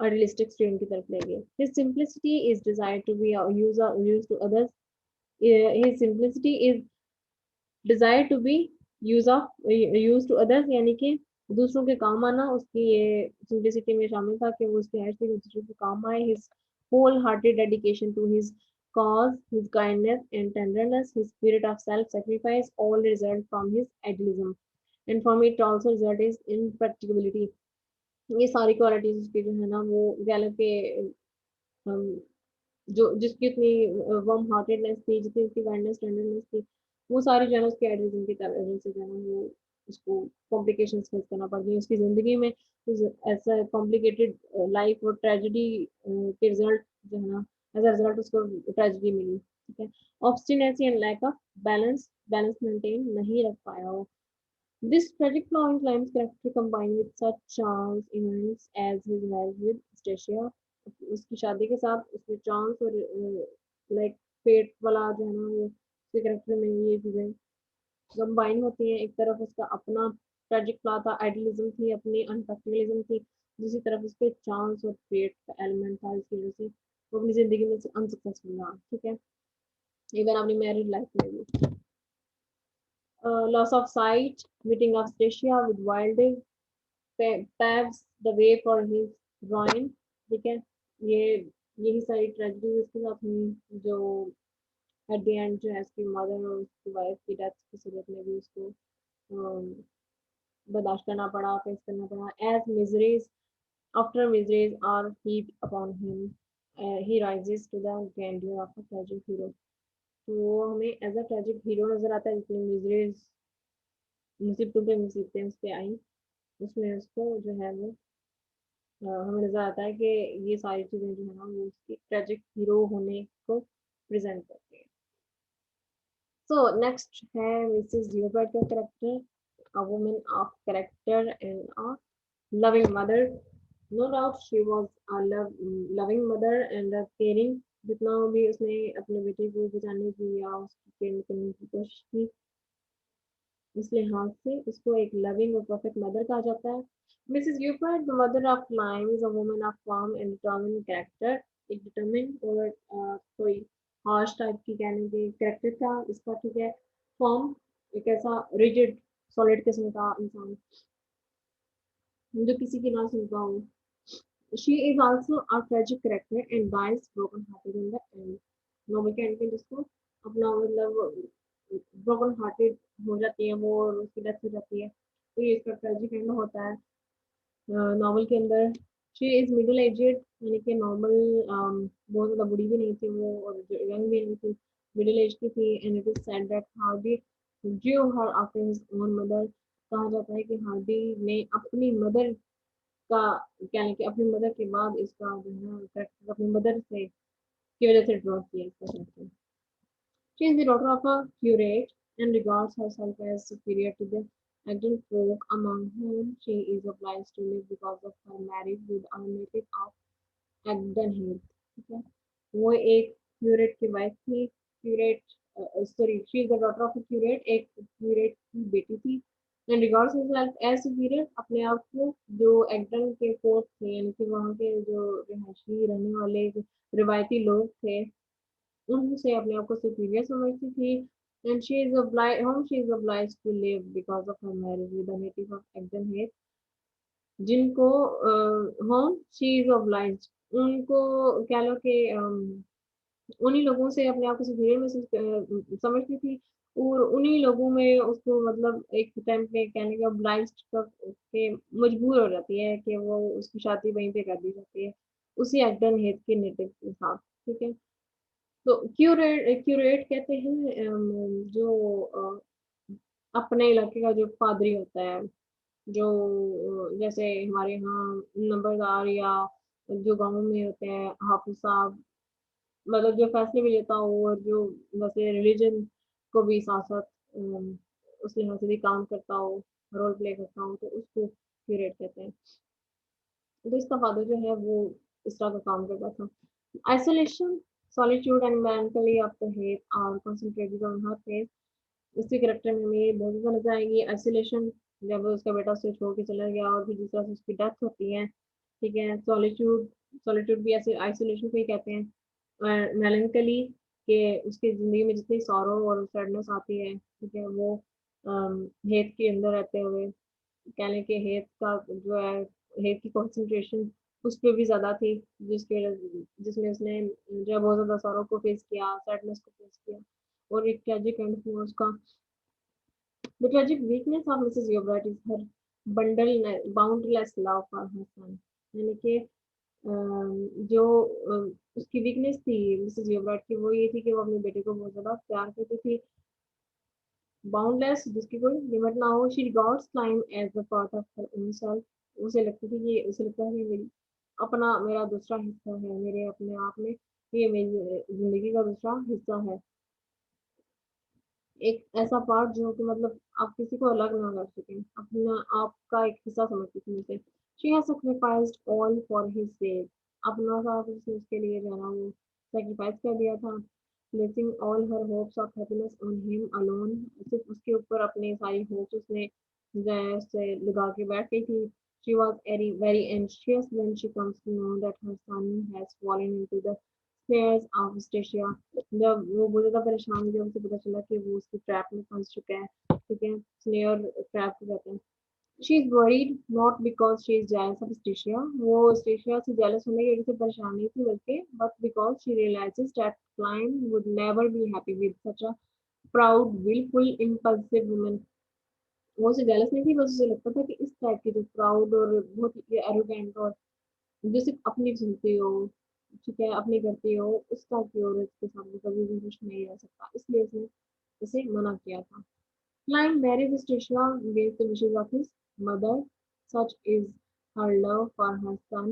आइडियलिस्टिक स्ट्रीम की तरफ ले गई। His simplicity is desire to be a use to others. His simplicity is desire to be use to others, यानी कि दूसरों के काम आना उसकी ये सिंप्लिसिटी में शामिल था कि वो उसकी हैश से दूसरों के काम आए। His whole hearted dedication to his cause, his kindness and tenderness, his spirit of self-sacrifice, all result from his idealism, and from it also result is impracticability। ये सारी क्वालिटीज उसकी जो है ना वो गैलप के जो जिसकी उतनी वार्म हार्टेडनेस थी, जितनी उसकी काइंडनेस टेंडरनेस थी, वो सारी जो है ना उसके एडिटिज्म की वजह से जो है ना वो उसको कॉम्प्लिकेशंस फेस करना पड़ गई उसकी ज़िंदगी में। ऐसा कॉम्प्लिकेटेड लाइफ और ट्रेजेडी के रिजल्ट जो है ना, एज अ रिजल्ट उसको ट्रेजेडी मिली। ठीक है, obstinacy and lack of balance maintain नहीं रख पाया वो। This tragic flaw in Clime's character combined with such chance events as his marriage with Stacia, उसकी शादी के साथ उसमें चांस और लाइक फेट वाला जो है ना वो उसके कैरेक्टर में ये चीजें कंबाइन होती हैं। एक तरफ उसका अपना ट्रेजिक फ्लॉ था, आइडियलिज्म थी, अपनी अनप्रैक्टिकलिज्म थी, दूसरी तरफ उसके चांस और फेट का एलिमेंट था, इसकी वजह से वो अपनी जिंदगी में अनसक्सेसफुल रहा। ठीक है, इवन अपनी मैरिड लाइफ में भी। Loss of sight, meeting of Stacia with Wilde paves the way for his ruin। ठीक है, ये यही सारी ट्रेजेडी इसके साथ हुई जो एट द एंड जो है उसकी मदर और उसकी वाइफ की डेथ की सूरत में भी उसको अम, बर्दाश्त करना पड़ा, फेस करना पड़ा। As miseries after miseries are heaped upon him, he rises to the grandeur of a tragic hero. तो हमें एज अ ट्रेजिक हीरो नजर आता है, जितनी मिजरीज मुसीबतों पे मुसीबतें उस पे आई, उसमें उसको जो है वो हमें नजर आता है कि ये सारी चीजें जो है ना वो उसकी ट्रेजिक हीरो होने को प्रेजेंट करती है। सो नेक्स्ट है मिसेस लियोपार्ड का character, a woman of character and a loving mother. No doubt she was a loving mother and a caring, जितना भी उसने अपने बेटे को बचाने की या उसकी केयर करने की कोशिश की, इस लिहाज से उसको एक लविंग और परफेक्ट मदर कहा जाता है। Mrs Yeobright, the mother of Clym, is a woman of firm and determined character. एक डिटरमिन्ड और कोई हार्श टाइप की कहने के कैरेक्टर था इसका, ठीक है। फर्म, एक ऐसा रिजिड सॉलिड किस्म का इंसान जो किसी की ना सुनता हो। She is also a tragic character and dies broken-hearted in the end. Novel के एंड में जिसको अपना मतलब ब्रोकन हार्टेड हो जाती है वो और उसकी डेथ हो जाती है, तो ये इसका ट्रेजिक एंड होता है नॉवेल के अंदर। शी इज मिडिल एजेड, यानी कि नॉर्मल बहुत ज़्यादा बुढ़ी भी नहीं थी वो और यंग भी नहीं थी, मिडिल एज की थी। And it is said that Hardy due her after his own mother. कहा जाता है कि हार्डी ने अपनी मदर का, यानी कि अपनी मदर के बाद इसका जो है कैरेक्टर अपनी मदर से की वजह से ड्रॉ किया इसका character. She is the daughter of a curate and regards herself as superior to the adult folk among whom she is obliged to live because of her marriage with a native of Agden Hill। ठीक है, वो एक क्यूरेट की वाइफ थी। Curate sorry, she is the daughter of a curate, एक क्यूरेट की बेटी थी। And regards himself as superior, अपने आप को जो एग्डन के फोर्थ थे, यानी कि वहाँ के जो रिहायशी रहने वाले रिवायती लोग थे, उनसे अपने आप को सुपीरियर समझती थी। And she is obliged whom she is obliged to live because of her marriage with a native of Agden Heath, जिनको होम शी इज obliged, उनको कह लो कि उन्हीं लोगों से अपने आप को सुपीरियर महसूस समझती थी, और उन्हीं लोगों में उसको मतलब एक टाइम पे कहने का obliged के मजबूर हो जाती है कि वो उसकी शादी वहीं पे कर दी जाती है, उसी एग्डन हेथ के नेटिव के साथ। ठीक है, तो क्यूरेट क्यूरेट कहते हैं जो अपने इलाके का जो पादरी होता है, जो जैसे हमारे यहाँ नंबरदार या जो गाँव में होते हैं हाफिज साहब, मतलब जो फैसले भी लेता हो और जो वैसे रिलीजन को भी साथ साथ उस लिहाज से भी काम करता हो, रोल प्ले करता हो, तो उसको क्यूरेट कहते हैं। तो इसका फादर जो है वो इस तरह का काम करता था। Isolation, solitude and melancholy of the heath are concentrated on her face. इसके करेक्टर में हमें बहुत ज़्यादा नजर आएगी आइसोलेशन, जब उसका बेटा उसे छोड़ के चला गया और फिर दूसरा से उसकी डेथ होती है। ठीक है, सॉलिट्यूड, सॉलिट्यूड भी ऐसे आइसोलेशन को ही कहते हैं। मेलनकली के उसकी ज़िंदगी में जितनी सॉरो और सैडनेस आती है, ठीक है, वो हेत के अंदर रहते हुए, कह लें कि हेत का जो है, हेत की कंसंट्रेशन उस पर भी ज़्यादा थी, जिसके जिसमें उसने जो है बहुत ज़्यादा सॉरो को फेस किया, सैडनेस को फेस किया, और एक ट्रेजिक एंड हुआ उसका। The tragic weakness of Mrs. Yogurt is her boundless love for her son। यानी कि जो उसकी वीकनेस थी मिसेस योगर्ट की, वो ये थी कि वो अपने बेटे को बहुत ज़्यादा प्यार करती थी, बाउंडलेस, जिसकी कोई लिमिट ना हो। She regards time as a part of her own self. उसे लगती थी कि उसे लगता है कि मेरी अपना मेरा दूसरा हिस्सा है, मेरे अपने आप में ये मेरी जिंदगी का दूसरा हिस्सा है, एक ऐसा पार्ट जो कि मतलब आप किसी को अलग ना कर सकें, अपना आपका एक हिस्सा समझती थी उसे। She has sacrificed all for his sake, अपना सारा कुछ उसने उसके लिए जो है ना वो सैक्रिफाइस कर दिया था। Placing all her hopes of happiness on him alone, सिर्फ उसके ऊपर अपने सारी होप्स उसने जो है उससे लगा के बैठ गई थी। She was very anxious when she comes to know that her son has fallen into the snares of Stacia। जब वो बहुत ज़्यादा परेशान जब उसे पता चला कि वो उसकी ट्रैप में फंस चुका है। ठीक है, स्नेयर ट्रैप को कहते हैं। She is worried not because she is jealous of Eustacia, वो स्टेशिया से जेलस होने की वजह से परेशान नहीं थी, बल्कि but because she realizes that Clym would never be happy with such a proud wilful impulsive woman. वो उसे जेलस नहीं थी, बस उसे लगता था कि इस टाइप की जो प्राउड और बहुत एरोगेंट और जो सिर्फ अपनी सुनती हो, ठीक है, अपनी करती हो, उस टाइप की औरत के सामने कभी भी खुश नहीं रह सकता, इसलिए उसने उसे मना किया था। Client married Tricia against the wishes of his mother. Such is her love for her son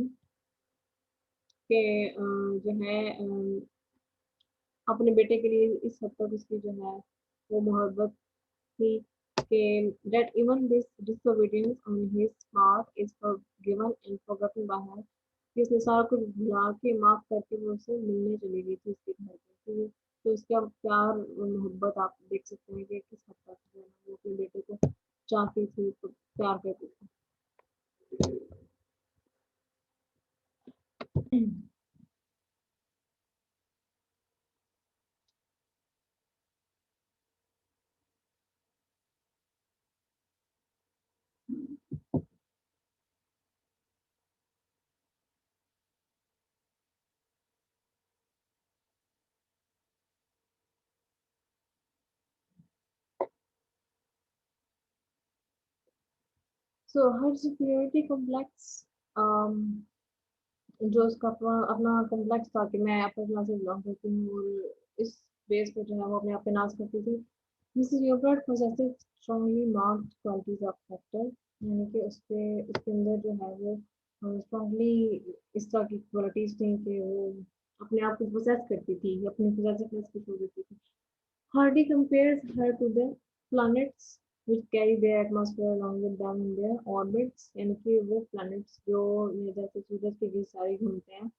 के जो है अपने बेटे के लिए इस हद तक उसकी जो है वो मोहब्बत थी कि that even this disobedience on his part is forgiven and forgotten by her, कि उसने सारा कुछ भुला के माफ करके वो उसे मिलने चली गई थी उसके घर पे। तो उसका प्यार और मोहब्बत आप देख सकते हैं कि किस हद तक जो है ना वो अपने बेटे को चाहती थी, तो प्यार करती थी। So her superiority complex, जो उसका अपना अपना कॉम्प्लेक्स था कि मैं अपर क्लास से बिलोंग करती हूँ, और इस बेस पे जो है वो अपने आप पे नाज करती थी। Mrs Yeobright possesses strongly marked qualities of character, यानी कि उसके अंदर जो है वो स्ट्रांगली इस तरह की क्वालिटीज थी कि वो अपने आप को पोसेस करती थी, अपनी पोसेसिवनेस को शो देती थी। Hardy compares her to the planets which carry their atmosphere along with them in their orbits, यानी कि वो planets जो जैसे सूरज के बीच सारे घूमते हैं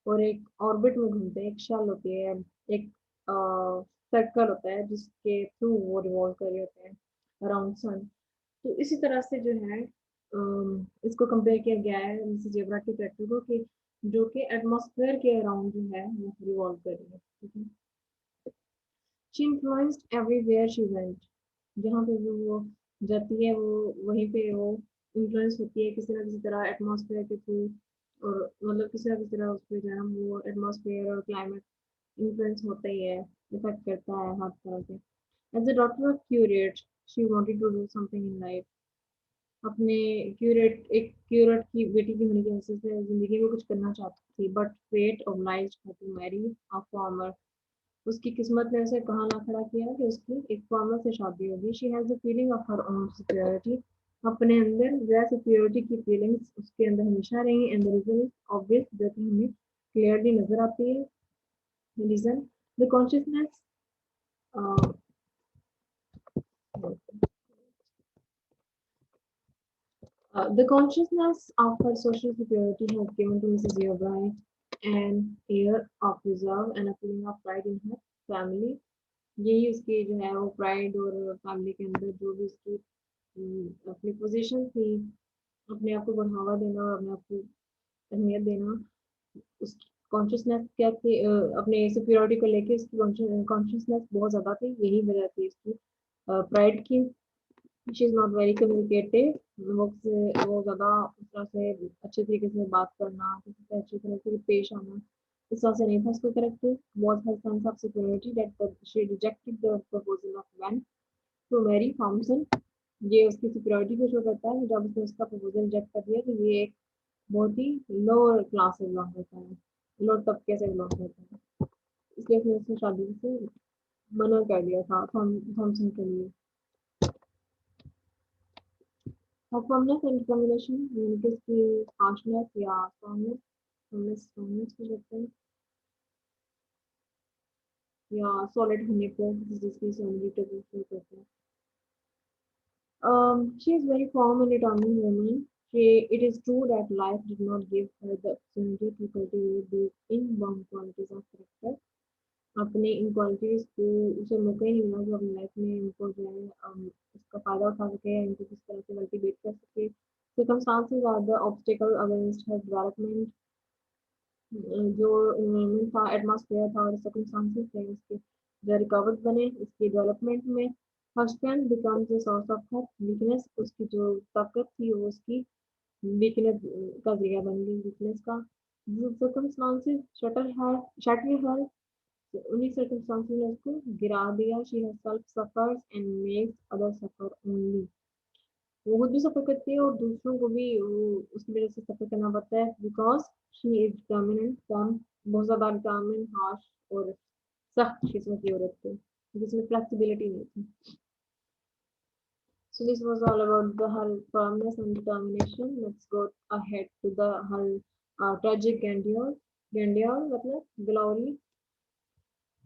और एक ऑर्बिट में घूमते हैं, एक शेल होती है, एक सर्कल होता है जिसके थ्रू वो रिवॉल्व कर रहे होते हैं अराउंड सन। तो इसी तरह से जो है इसको कंपेयर किया गया है मिसेस जेब्रा के कैरेक्टर को कि जो कि एटमॉस्फेयर के अराउंड जो है वो रिवॉल्व कर रही है, ठीक है। She influenced everywhere she went, जहाँ पे भी वो जाती है वो वहीं पे वो इन्फ्लुएंस होती है किसी ना किसी तरह एटमॉस्फेयर के थ्रू, और मतलब किसी ना किसी तरह उस पर जो है वो एटमॉस्फेयर और क्लाइमेट इन्फ्लुएंस होता ही है, इफेक्ट करता है हर तरह से। As a daughter of curate she wanted to do something in life, अपने क्यूरेट की बेटी की होने की वजह से जिंदगी में कुछ करना चाहती थी, but fate obliged her to marry a farmer, उसकी किस्मत ने उसे कहाँ ला खड़ा किया कि उसकी एक फार्मर से शादी होगी। She has the feeling of her own security, अपने अंदर वह सिक्योरिटी की फीलिंग्स उसके अंदर हमेशा रही, and the reason is obvious, जो कि हमें क्लियरली नजर आती है। Reason the consciousness, the consciousness of her social security has given to Mrs. Yeobright an air of reserve and a feeling of pride in her family। यही उसकी जो है वो प्राइड और फैमिली के अंदर जो भी उसकी अपनी पोजीशन थी, अपने आप को बढ़ावा देना और अपने आप को अहमियत देना, उस कॉन्शियसनेस क्या थी, अपने सिक्योरिटी को लेके उसकी कॉन्शियसनेस बहुत ज़्यादा थी, यही वजह थी उसकी प्राइड की। She is not very communicative, वो ज़्यादा उस तरह से अच्छे तरीके से बात करना, किसी से अच्छी तरह से पेश आना, इस तरह से नहीं था उसका character. was her sense of security that she rejected the proposal of Van to marry Thompson। ये उसकी सिक्योरिटी को शो करता है जब उसने उसका प्रपोजल रिजेक्ट कर दिया कि ये एक बहुत ही लोअर क्लास से बिलोंग करता है, लोअर तबके से बिलोंग करता है, इसलिए उसने उसकी शादी से मना कर दिया था थॉमसन के लिए। और फर्मनेस एंड डिटर्मिनेशन, यानी कि उसकी हार्शनेस या स्ट्रॉन्गनेस को कहते हैं, या सॉलिड होने को किसी चीज की सॉलिडिटी को शो करते हैं। She is very firm and determined woman. It is true that life did not give her the opportunity to cultivate these inborn qualities of character। अपने इन क्वालिटीज को उसे मौका ही नहीं मिला जो अपनी लाइफ में उनको जो है इसका फायदा उठा सके, इनको किस तरह से कल्टीवेट कर सके। circumstances are the obstacle against her development, जो इन्वायरमेंट था, एटमॉस्फेयर था और सर्कमस्टांसेस थे उसके जो रिकॉर्ड बने इसके डेवलपमेंट में। Her strength becomes a source of her weakness. उसकी जो ताकत थी वो उसकी वीकनेस का जरिया बन गई, वीकनेस का। circumstances shatter her, उन्हीं circumstances ने उसको गिरा दिया। She herself suffers and makes others suffer only. वो खुद भी सफर करती है और दूसरों को भी उसकी वजह से सफर करना पड़ता है, because she is dominant form, बहुत ज्यादा डोमिनेंट, हार्श और सख्त किस्म की औरत थी जिसमें फ्लेक्सिबिलिटी नहीं थी। So this was all about her firmness and determination. Let's go ahead to her tragic grandeur. Grandeur मतलब glory.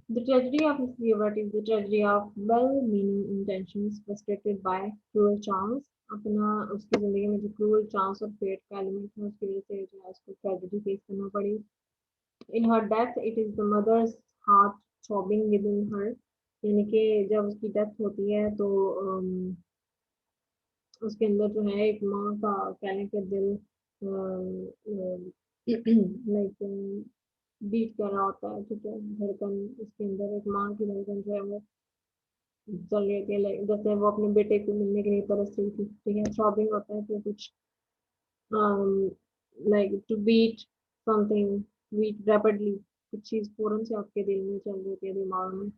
The tragedy of Miss Gilbert is the tragedy of well-meaning intentions frustrated by cruel charms. अपना उसकी जिंदगी में जो cruel charms और fate का element है उसकी वजह से जो है उसको tragedy face करना पड़ी. In her death, it is the mother's heart throbbing within her. यानी कि जब उसकी डेथ होती है तो उसके अंदर जो है एक माँ का कहने के दिल लाइक बीट कर रहा होता है, ठीक है, धड़कन उसके अंदर एक माँ की धड़कन जो है वो चल रही थी, लाइक जैसे वो अपने बेटे को मिलने के लिए तरस रही थी, ठीक है, थ्रॉबिंग होता है फिर कुछ like to beat something, beat rapidly, कुछ चीज फौरन से आपके दिल में चल रही थी, दिमाग में,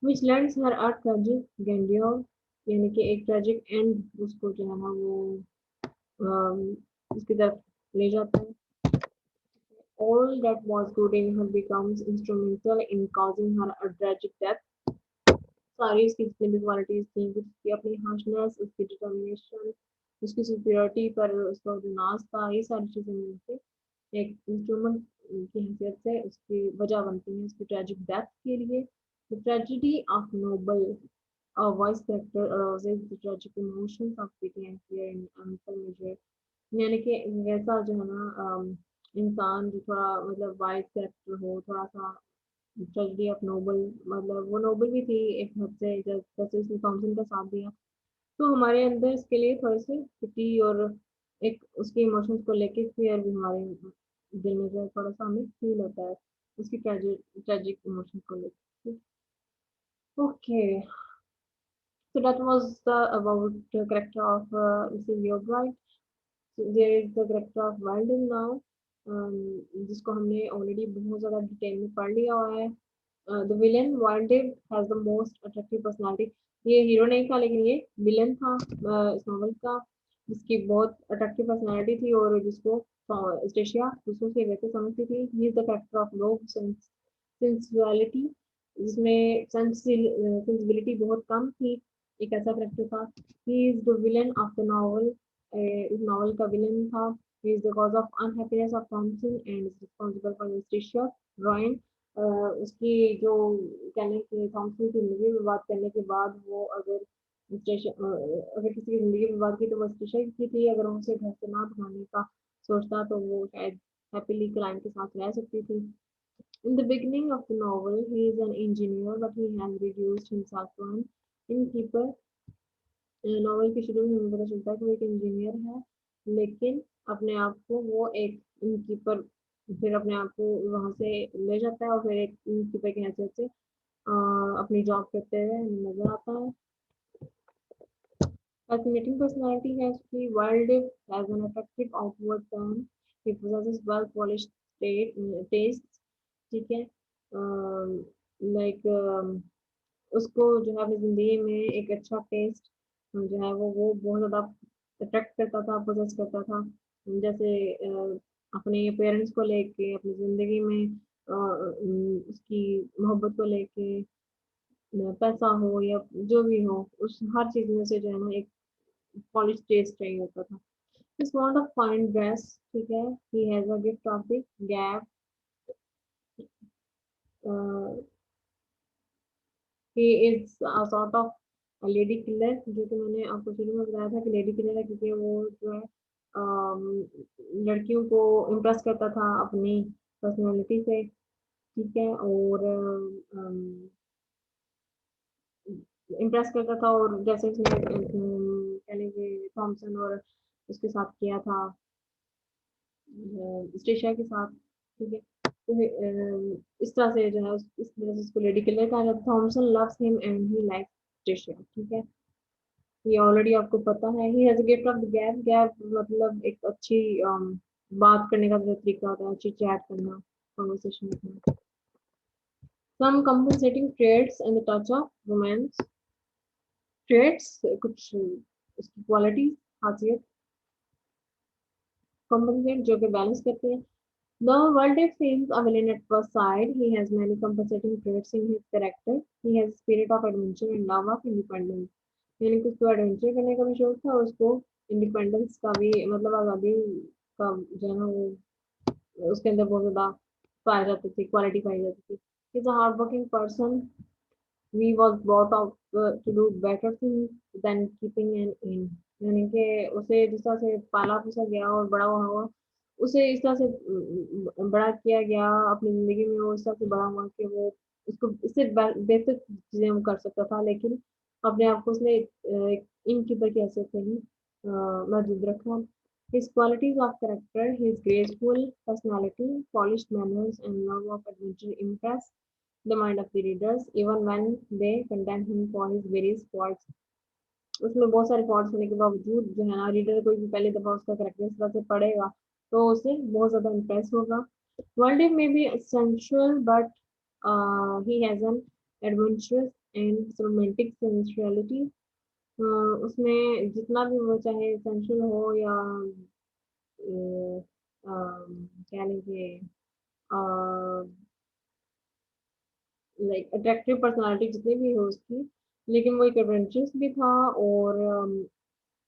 which lands her a tragic grandeur, यानी कि एक ट्रेजिक एंड उसको जो है ना वो उसकी तरफ ले जाता है। All that was good in her becomes instrumental in causing her a tragic death. सारी उसकी जितनी भी क्वालिटीज थी, उसकी अपनी हार्शनेस, उसकी डिटर्मिनेशन, उसकी सुपीरियरिटी पर उसका जो नाज था, ये सारी चीजें मिलकर एक इंस्ट्रूमेंट की हैसियत से उसकी वजह बनती हैं उसकी ट्रेजिक डेथ के लिए। The tragedy of noble Vye's character arouses the tragic emotions of pity and fear in awful measure. यानी कि वैसा जो है ना इंसान जो थोड़ा मतलब वाइस कैरेक्टर हो, थोड़ा सा ट्रेजेडी ऑफ नोबल, मतलब वो नोबल भी थी एक हद से, जैसे उसने थॉमसन का साथ दिया, तो हमारे अंदर इसके लिए थोड़े से पिटी और एक उसके इमोशंस को लेके फियर भी हमारे दिल में जो है थोड़ा सा हमें फील होता है उसकी ट्रेजिक इमोशंस को लेके। Okay, so that was about the character of Mrs. Yobright. So there is the character of Walden now, जिसको हमने ऑलरेडी बहुत ज़्यादा डिटेल में पढ़ लिया हुआ है। The villain Wildeve has the most attractive personality. ये हीरो नहीं था लेकिन ये विलन था इस नॉवल का, जिसकी बहुत अट्रैक्टिव पर्सनालिटी थी और जिसको स्टेशिया दूसरों से बेहतर समझती थी। He is the character of low sensuality, जिसमें सेंसिबिलिटी बहुत कम थी, एक ऐसा कैरेक्टर था। He is the villain of the novel, इस नॉवल का विलन था। He is the cause of unhappiness of Thomasin and is responsible for Eustacia ruin. उसकी जो कहने की थॉमसन की जिंदगी बर्बाद करने के बाद वो अगर अगर किसी की जिंदगी बर्बाद की तो वो स्टेशा की थी, अगर उनसे घर से ना भगाने का सोचता तो वो शायद हैप्पीली क्लाइंट के साथ रह सकती थी। In the beginning of the novel, he is an engineer, but he has reduced himself to an innkeeper. Novel के शुरू में हमें पता चलता है कि वो एक इंजीनियर है, लेकिन अपने आप को वो एक इनकीपर, फिर अपने आप को वहां से ले जाता है और फिर एक इनकीपर की हैसियत से अपनी जॉब करते हुए नजर आता है। Fascinating personality has he wild has an attractive outward turn. He possesses well polished tastes, ठीक है, लाइक उसको जो है अपनी जिंदगी में एक अच्छा टेस्ट जो है वो बहुत ज़्यादा अट्रैक्ट करता था, पोजेस करता था। जैसे अपने पेरेंट्स को लेके, अपनी ज़िंदगी में उसकी मोहब्बत को लेके, पैसा हो या जो भी हो, उस हर चीज़ में से जो है ना एक पॉलिश टेस्ट चाहिए होता था। He's fond of fine dress, ठीक है, he has a gift of the gab, uh, he is a sort of lady killer, जो कि मैंने आपको शुरू में बताया था कि लेडी किलर है क्योंकि वो जो है लड़कियों को इम्प्रेस करता था अपनी पर्सनालिटी से, ठीक है, और इम्प्रेस करता था, और जैसे उसने कह लीजिए थॉमसन और उसके साथ किया था, स्टेशा के साथ, ठीक है, तो इस तरह से जो है इस तरह से उसको लेडी किलर कहा जाता है। Thomasin loves him and he likes Eustacia, ठीक है। ये ऑलरेडी आपको पता है। He has gift of the gab. Gab मतलब एक अच्छी बात करने का जो तरीका होता है, अच्छी चैट करना, कन्वर्सेशन रखना। Some compensating traits and the touch of romance. Traits कुछ उसकी क्वालिटी, खासियत। कंपनसेट जो कि बैलेंस करती है। Though Waldeck seems a villain at first sight, he has many compensating traits in his character. He has a spirit of adventure and love of independence. यानी कि उसको एडवेंचर करने का भी शौक था और उसको इंडिपेंडेंस का भी, मतलब आज़ादी का जो है ना वो उसके अंदर बहुत ज़्यादा पाई जाती थी, क्वालिटी पाई जाती थी। He's a hardworking person. We was brought up to do better things than keeping an inn. यानी कि उसे जिस तरह से पाला पोसा गया और बड़ा हुआ, उसे इस तरह से बड़ा किया गया अपनी जिंदगी में, वो इस तरह से बड़ा हुआ कि वो उसको इससे बेहतर चीजें वो कर सकता था, लेकिन अपने आप को उसने एक इन कीपर की हैसियत से ही महदूद रखा। His qualities of character, his graceful personality, polished manners, and love of adventure impress the mind of the readers, even when they condemn him for his various faults. उसमें बहुत सारे फॉल्ट्स होने के बावजूद जो है ना, रीडर कोई भी पहली दफा उसका करेक्टर इस तरह से पढ़ेगा तो उसे बहुत ज्यादा इम्प्रेस होगा। वर्ल्ड में भी sensual but he has an adventurous and romantic sensuality. उसमें जितना भी वो चाहे सेंसुअल हो या क्या लीजिए लाइक अट्रैक्टिव पर्सनालिटी जितनी भी हो उसकी, लेकिन वो एक एडवेंचरस भी था और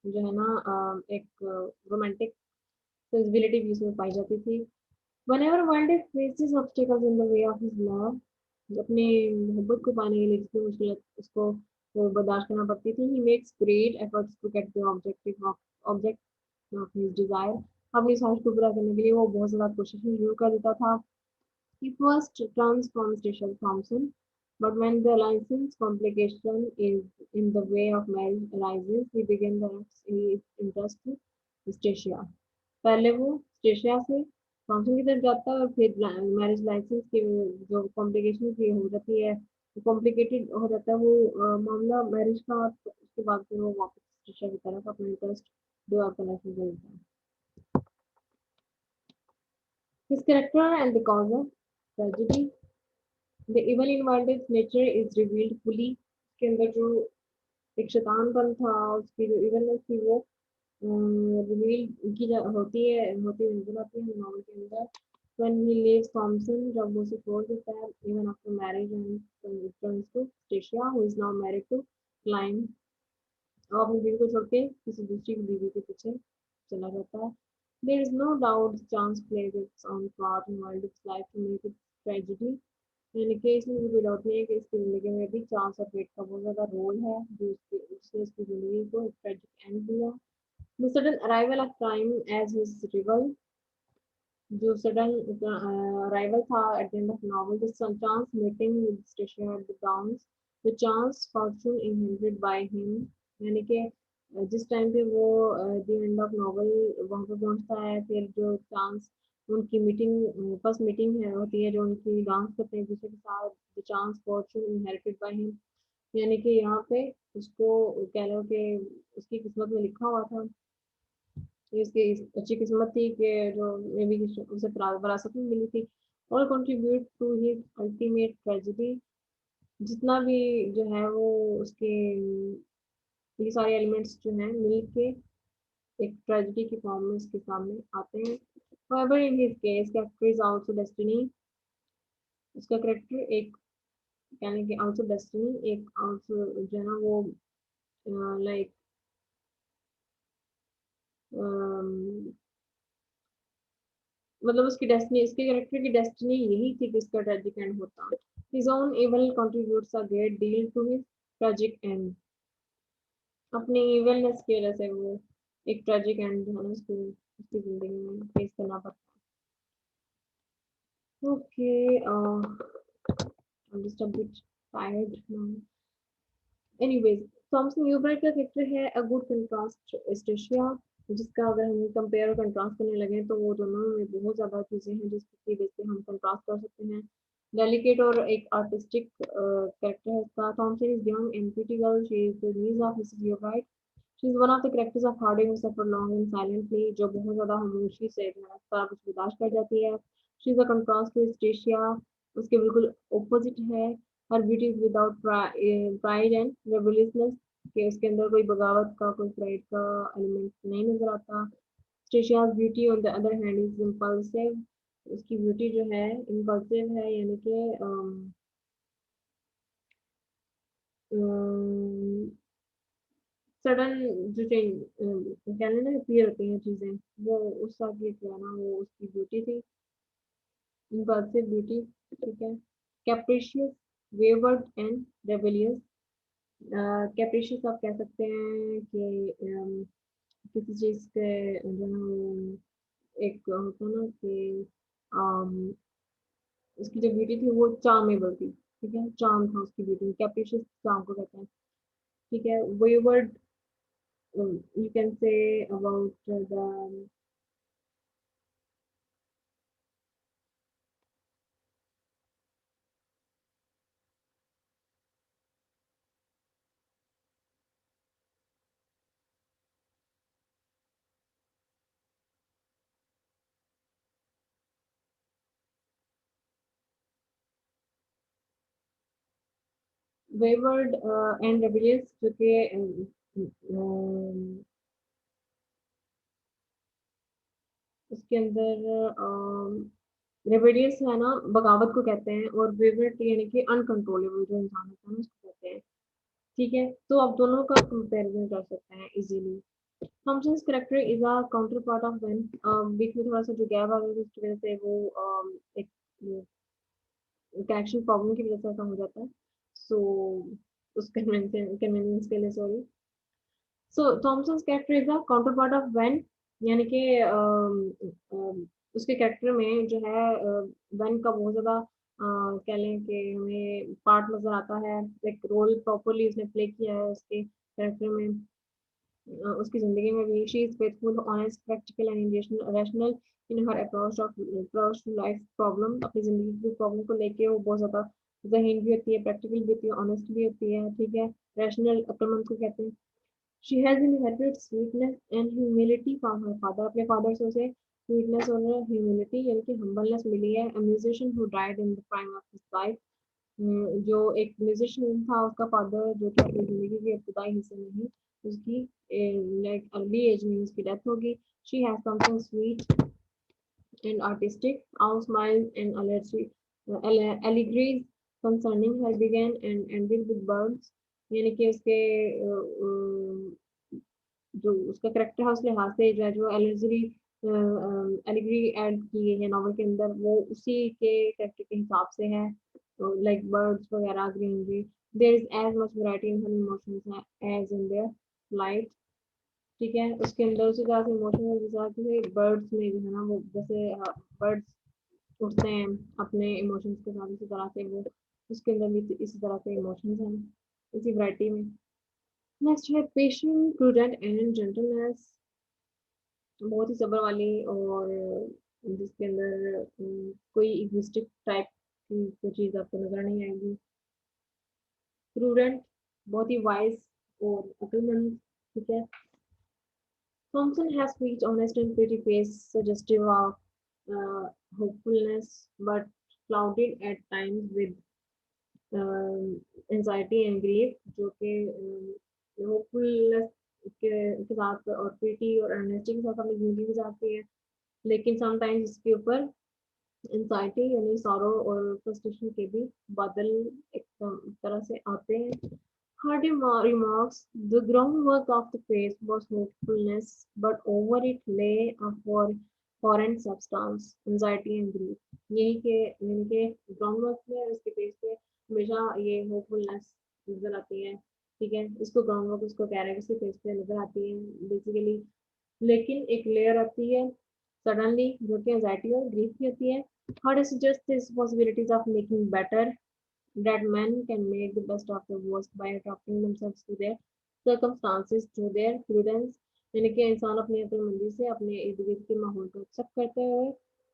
जो है ना एक रोमांटिक सेंसिबिलिटी भी उसमें पाई जाती थी। Whenever Waldeck faces obstacles in the way of his love, अपने मोहब्बत को पाने के लिए जितनी मुश्किल उसको वो बर्दाश्त करना पड़ती थी, he makes great efforts to get the object of his desire। अपनी ख्वाहिश को पूरा करने के लिए वो बहुत ज़्यादा कोशिशें जरूर कर देता था। He first turns from Rachel Thompson, but when the license complication is in the way of marriage arises, he begins his interest to Stacia। पहले वो स्टेशिया से थॉमसन की तरफ जाता है और फिर मैरिज लाइसेंस की जो कॉम्प्लिकेशन की हो जाती है, कॉम्प्लिकेटेड हो जाता है वो मामला मैरिज का, तो उसके बाद फिर वो वापस स्टेशिया की तरफ अपना इंटरेस्ट डेवलप करना शुरू कर देता है। His character and the cause of tragedy। The evil in its nature is revealed fully। उसके अंदर जो एक शैतानपन था, उसकी जो इवलनेस थी वो रिवील की होती नजर आती है नॉवल के अंदर। When he leaves Thompson, जब वो उसे छोड़ देता है, even after marriage and returns to Stacia, who is now married to Klein, और अपनी बीवी को छोड़ के किसी दूसरी बीवी के पीछे चला जाता है। There is no doubt the chance plays its own part in Wild's life to make it tragedy। यानी कि इसमें कोई डाउट नहीं है कि इसकी जिंदगी में भी चांस और फेट का बहुत ज्यादा रोल है, जो उसने उसकी जिंदगी को एक ट्रेजिक एंड दिया। The sudden arrival of crime as his rival, जो सडन अराइवल था at the end of novel, the chance meeting with station at the grounds, the chance Fortune inherited by him. यानी कि जिस टाइम पे वो द एंड ऑफ नॉवल वहां पे पहुंचता है, फिर जो चांस उनकी मीटिंग फर्स्ट मीटिंग है होती है जो उनकी डांस करते हैं एक दूसरे के साथ, the chance Fortune inherited by him. यानी कि यहाँ पे उसको कह लो कि उसकी किस्मत में लिखा हुआ था, ये उसकी अच्छी किस्मत थी कि जो मे बी उसे विरासत में मिली थी। और contribute to his ultimate tragedy, जितना भी जो है वो उसके ये सारे एलिमेंट्स जो हैं मिल के एक ट्रेजेडी की फॉर्म में उसके सामने आते हैं। However, in his case, character is also destiny। उसका करेक्टर एक कहने के आउटसो डेस्टिनी, एक आउटसो जो है ना वो लाइक मतलब उसकी डेस्टिनी, इसके कैरेक्टर की डेस्टिनी यही थी कि इसका ट्रेजिक एंड होता। His own evil contributes a great deal to his tragic end। अपनी इविलनेस की वजह से वो एक ट्रेजिक एंड जो है ना उसको उसकी जिंदगी में फेस करना पड़ता है। Okay, I'm just a bit tired now। Anyways, Thomasin Yeobright का कैरेक्टर है अ गुड कंट्रास्ट स्टेशिया, जिसका अगर हम कंपेयर और कंट्रास्ट करने लगे तो वो दोनों में बहुत ज़्यादा चीज़ें हैं जिसकी बेस पे हम कंट्रास्ट कर सकते हैं। डेलिकेट और एक आर्टिस्टिक कैरेक्टर है इसका। Thomasin is young and pretty girl, she is the niece of Mrs योगाइट। She is one of the characters of Hardy who suffer long and silently, जो बहुत ज्यादा खामोशी से मेहनत का कुछ बर्दाश्त कर जाती है। She is a contrast to Eustacia, उसके बिल्कुल ऑपोजिट है। Her beauty is without pride and rebelliousness, कि उसके अंदर कोई बगावत का, कोई प्राइड का एलिमेंट नहीं नजर आता। Eustacia's beauty on the other hand is impulsive, उसकी ब्यूटी जो है इम्पल्सिव है, यानी कि सडन जो चेंज कहने ना अपीयर होती हैं चीजें, वो उस साथ ये किया ना, वो उसकी ब्यूटी थी, इम्पल्सिव ब्यूटी। ठीक है। कैप्रिशियस, वेवर्ड एंड रेबेलियस। कैप्रिशियस आप कह सकते हैं कि किसी चीज के जो है वो एक होता है ना कि um, उसकी जो ब्यूटी थी वो चार्मेबल थी। ठीक है, चार्म था उसकी ब्यूटी में, कैप्रिशियस चार्म को कहते हैं। ठीक है। Wayward, you can say about the wayward and rebellious, जो कि उसके अंदर रेबेलियस है ना, बगावत को कहते हैं, और वेवर्ड यानी कि अनकंट्रोलेबल जो इंसान होता है ना, उसको कहते हैं। ठीक है, तो आप दोनों का कंपैरिजन कर सकते हैं easily. Thomasin's character is a counterpart of Venn, बीच में थोड़ा सा जो गैप आ गया उसकी वजह से वो एक कनेक्शन प्रॉब्लम की वजह से ऐसा हो जाता है। सो उस कन्वीनियंस के लिए sorry. So Thomson's character is the counter part of when, यानी कि उसके कैरेक्टर में जो है व्हेन का बहुत ज्यादा कह लें कि हमें पार्ट नजर आता है, एक रोल प्रॉपरली उसने प्ले किया है उसके कैरेक्टर में। उसकी ज़िंदगी में भी she is faithful, honest, practical and rational in her approach to life problem. अपनी ज़िंदगी की प्रॉब्लम को लेके वो बहुत ज़्यादा ज़हीन भी होती है, प्रैक्टिकल भी होती है, ऑनेस्ट भी होती है। ठीक है। रैशनल अक्लमंद को कहते हैं। She has inherited sweetness and humility from her father, अपने फादर से उसे स्वीटनेस और ह्यूमिलिटी यानी कि हम्बलनेस मिली है। A musician who died in the prime of his life, जो एक म्यूजिशियन था उसका फादर, जो कि अपनी जिंदगी के इब्तदाई हिस्से में ही उसकी लाइक अर्ली एज में उसकी डेथ होगी। She has something sweet and artistic, our smile and allergy allegories concerning her began and ended with birds, यानी कि उसके जो उसका करेक्टर है उस लिहाज से जो है, जो एलिगरी ऐड की है नॉवल के अंदर, वो उसी के करेक्टर के हिसाब से है। लाइक बर्ड्स वगैरह, greenery, there is as much variety in her emotions as in their light. ठीक है, उसके अंदर उसी तरह से इमोशन है, जैसे बर्ड्स में जो है ना, वो जैसे बर्ड्स उठते हैं अपने इमोशंस के साथ, इसी तरह से वो उसके अंदर भी इसी तरह से इमोशंस हैं, इसी वैरायटी में। नेक्स्ट है पेशेंट, प्रूडेंट एंड जेंटलनेस, बहुत ही सब्र वाली, और जिसके अंदर कोई इगोइस्टिक टाइप की कोई चीज़ आपको नजर नहीं आएगी। प्रूडेंट, बहुत ही वाइज और अक्लमंद। ठीक है। Thompson has sweet, honest, and pretty face, suggestive of hopefulness, but clouded at times with anxiety and grief, जो कि होपफुलनेस के साथ और प्रीटी और अर्नेस्टी के साथ अपनी जिंदगी गुजारती है, लेकिन समटाइम्स इसके ऊपर एंजाइटी यानी सॉरो और फ्रस्ट्रेशन के भी बादल एक तरह से आते हैं। Hardy remarks, the groundwork of the faith was hopefulness, but over it lay a foreign substance, anxiety and grief. यही के यानी के ग्राउंडवर्क में उसके फेस पे हमेशा ये होपफुलनेस नजर आती है। ठीक है, इसको ग्राउंडवर्क उसको कह रहे हैं, उसके फेस पे नजर आती है बेसिकली। लेकिन एक लेयर आती है सडनली, जो कि एंजाइटी और ग्रीफ की होती है। Hardy suggests this possibilities of making better, that men can make the best of the worst by adapting themselves to their circumstances through their prudence, यानी कि इंसान अपनी अक्लमंदी से अपने इर्द गिर्द के माहौल को एक्सेप्ट करते हुए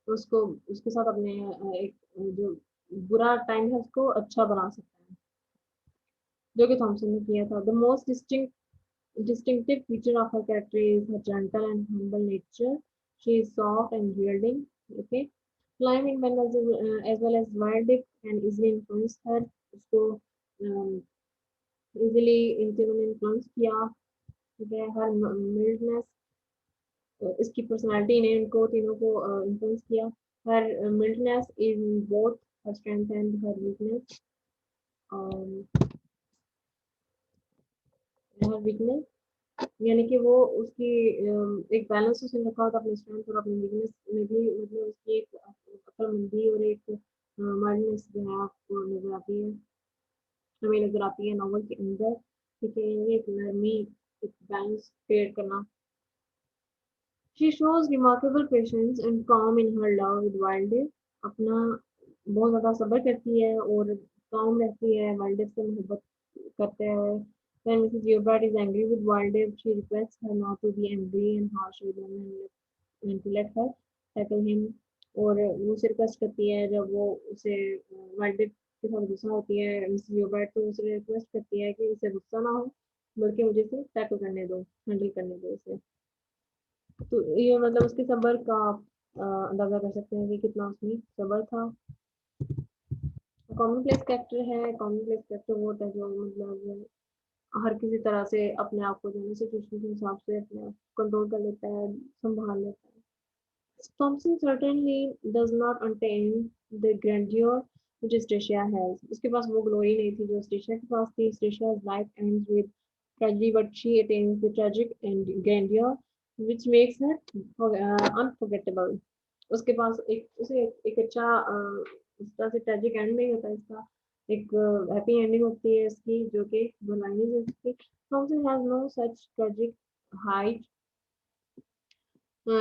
उसको उसके साथ अपने एक जो बुरा टाइम है उसको अच्छा बना सकता है, जो कि थॉमसन ने किया था। The most distinctive feature of her character is her gentle and humble nature. She is soft and yielding. Okay, climbing men as well as Wildip can easily influence her. उसको easily इन्होंने influence किया, ठीक है। हर mildness, इसकी पर्सनालिटी ने इनको तीनों को इन्फ्लुएंस किया। Her mildness in both her strength and her weakness, her weakness यानी कि वो उसकी एक बैलेंस उसने रखा होता अपने स्ट्रेंथ और अपनी वीकनेस में भी, मतलब उसकी एक अक्लमंदी और एक माइंडनेस जो है आपको नजर आती है, हमें नजर आती है नॉवल के अंदर, ठीक है। ये एक नरमी, एक बैलेंस क्रिएट करना। She shows remarkable patience and calm in her love with Wildlife. अपना बहुत ज़्यादा सब्र करती है और काम रहती है Wildlife से मोहब्बत करते हुए। When Mrs. Gilbert is angry with Wildlife, she requests her not to be angry and harsh with him and to let her tackle him. और वो उसे रिक्वेस्ट करती है जब वो उसे Wildlife के साथ गुस्सा होती है मिसेस Gilbert, तो उसे रिक्वेस्ट करती है कि उसे गुस्सा ना हो, बल्कि मुझे इसे टैकल करने दो, हैंडल करने दो इसे। तो ये मतलब उसके सब्र का आप अंदाजा कर सकते हैं कि कितना उसमें सब्र था। कॉमनप्लेस कैरेक्टर है, कॉमनप्लेस कैरेक्टर वो होता है जो मतलब हर किसी तरह से अपने आप को जो है सिचुएशन के हिसाब से अपने आप कंट्रोल कर लेता है, संभाल लेता है। Thompson certainly does not attain the grandeur which Stacia has. उसके पास वो glory नहीं थी जो Stacia के पास थी. Statia's life ends with tragedy, but she attains the tragic and grandeur, which makes her unforgettable. उसके पास एक अच्छा इस तरह से ट्रेजिक एंड नहीं होता इसका, एक हैप्पी एंडिंग होती है इसकी, जो कि बुलानी है इसकी। Thompson has no such tragic height.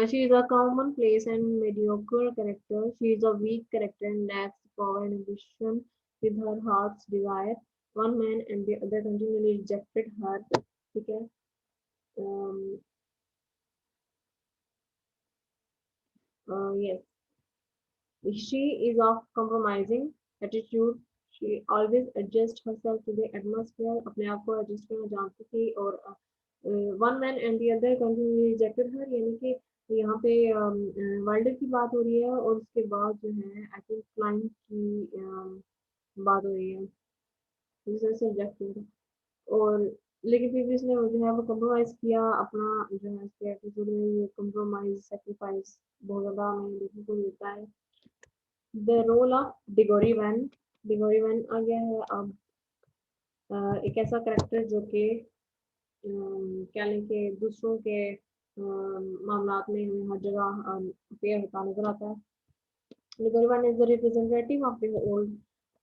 She is a commonplace and mediocre character. She is a weak character and lacks power and ambition with her heart's desire. One man and the other continually rejected her. ठीक है। Um, yes, she is of compromising attitude. She always adjusts herself to the atmosphere. अपने आप को adjust करना जानती थी और one man and the other continually rejected her, यानी कि यहाँ पे वाइल्डर की बात हो रही है और उसके बाद जो है आई थिंक क्लाइंट की बात हो रही है, जिसने उसे रिजेक्ट किया था। और लेकिन फिर भी उसने जो है वो कम्प्रोमाइज़ किया अपना, जो है उसके एटीट्यूड में ये कम्प्रोमाइज़ सेक्रीफाइस बहुत ज़्यादा हमें देखने को मिलता है। The role of Diggory Venn, Diggory Venn आ गया है अब एक ऐसा करेक्टर जो कि क्या लें कि दूसरों के मामलात में हमें हर जगह अपेयर होता नजर आता है। Everyone is the representative of the old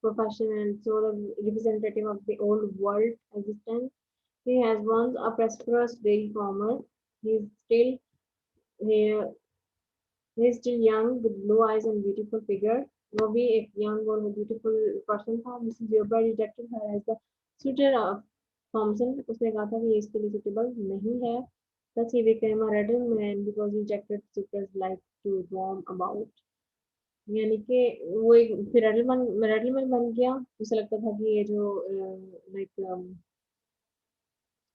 profession and so the representative of the old world existence. He has once a prosperous dairy farmer. He is still he, he is still young with blue eyes and beautiful figure. वो भी एक young और beautiful person था. Mrs. Gilbert rejected her as the suitor of Thompson. उसने कहा था कि ये इसके लिए suitable नहीं है. Thus he became a redder man because he rejected suitors like to roam about. यानी कि वो एक फिर रेडलमैन बन गया। उसे लगता था कि ये जो लाइक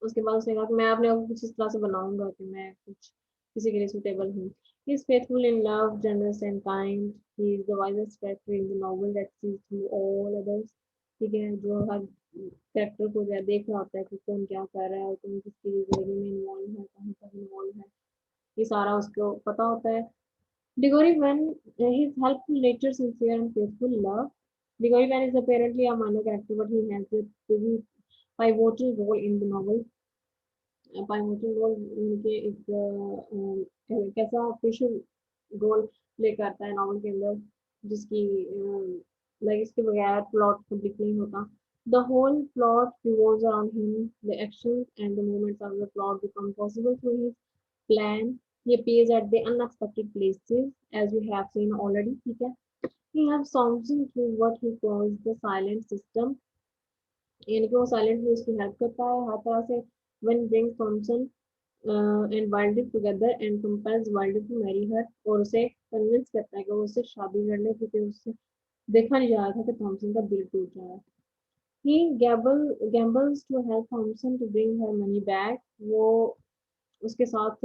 उसके बाद उसने कहा कि मैं अपने आप को कुछ इस तरह से बनाऊंगा कि मैं कुछ किसी के लिए सुटेबल हूँ। He is faithful in love, generous and kind. He is the wisest character in the novel that sees through all others. ठीक है, जो हर कैरेक्टर को जो है देख रहा होता है कि कौन क्या कर रहा है और कौन किसकी जिंदगी में इन्वॉल्व है, कहाँ पर इन्वॉल्व है, ये सारा उसको पता होता है। Diggory Van, his helpful nature, sincere and faithful love. Diggory Van is apparently a minor character, but he has a pivotal role in the novel. Pivotal role उनके एक कैसा क्रूशियल रोल प्ले करता है नॉवल के अंदर, जिसकी लाइक इसके बगैर प्लॉट कंप्लीट नहीं होता। The whole plot revolves around him. The actions and the movements of the plot become possible through his plan. He appears at the unexpected places, as we have seen already. ठीक है, he helps Thompson through what he calls the silent system, यानी कि वो साइलेंटली उसकी हेल्प करता है हर तरह से। When brings Thompson and Wildip together and compels Wildip to marry her, और उसे कन्विंस करता है कि वो उससे शादी कर ले क्योंकि उससे देखा नहीं जा रहा था कि थॉमसन का दिल टूट रहा है। He gambles to help Thomasin to bring her money back। वो उसके साथ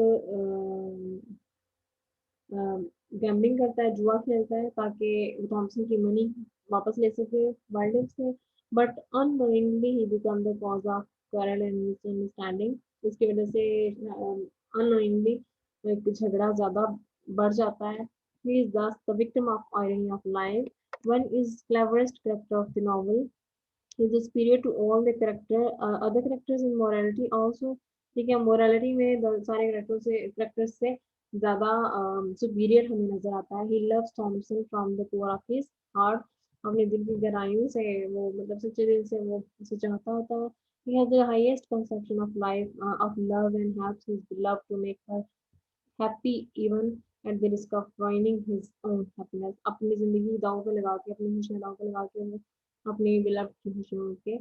गैम्बलिंग करता है, जुआ खेलता है ताकि वो थॉमसन की मनी वापस ले सके वाइल्डर से। But unknowingly he become the cause of quarrel and misunderstanding. इसकी वजह से अननोइंगली एक झगड़ा ज्यादा बढ़ जाता है। He is thus the victim of irony of life. One is cleverest character of the novel is the superior to all the other characters in morality also। ठीक है, मोरालिटी में सारे करेक्टर्स से ज्यादा सुपीरियर हमें नजर आता है। He loves Thomasin from the core of his heart. अपने दिल की गहराइयों से वो मतलब सच्चे दिल से वो उसे चाहता होता है। he has the highest conception of life, of love, and helps his beloved to make her happy even at the risk of ruining his own happiness। अपनी जिंदगी दांव पे लगा के, अपनी खुशियां दांव पे लगा के वो अपनी बिलव की खुशियों के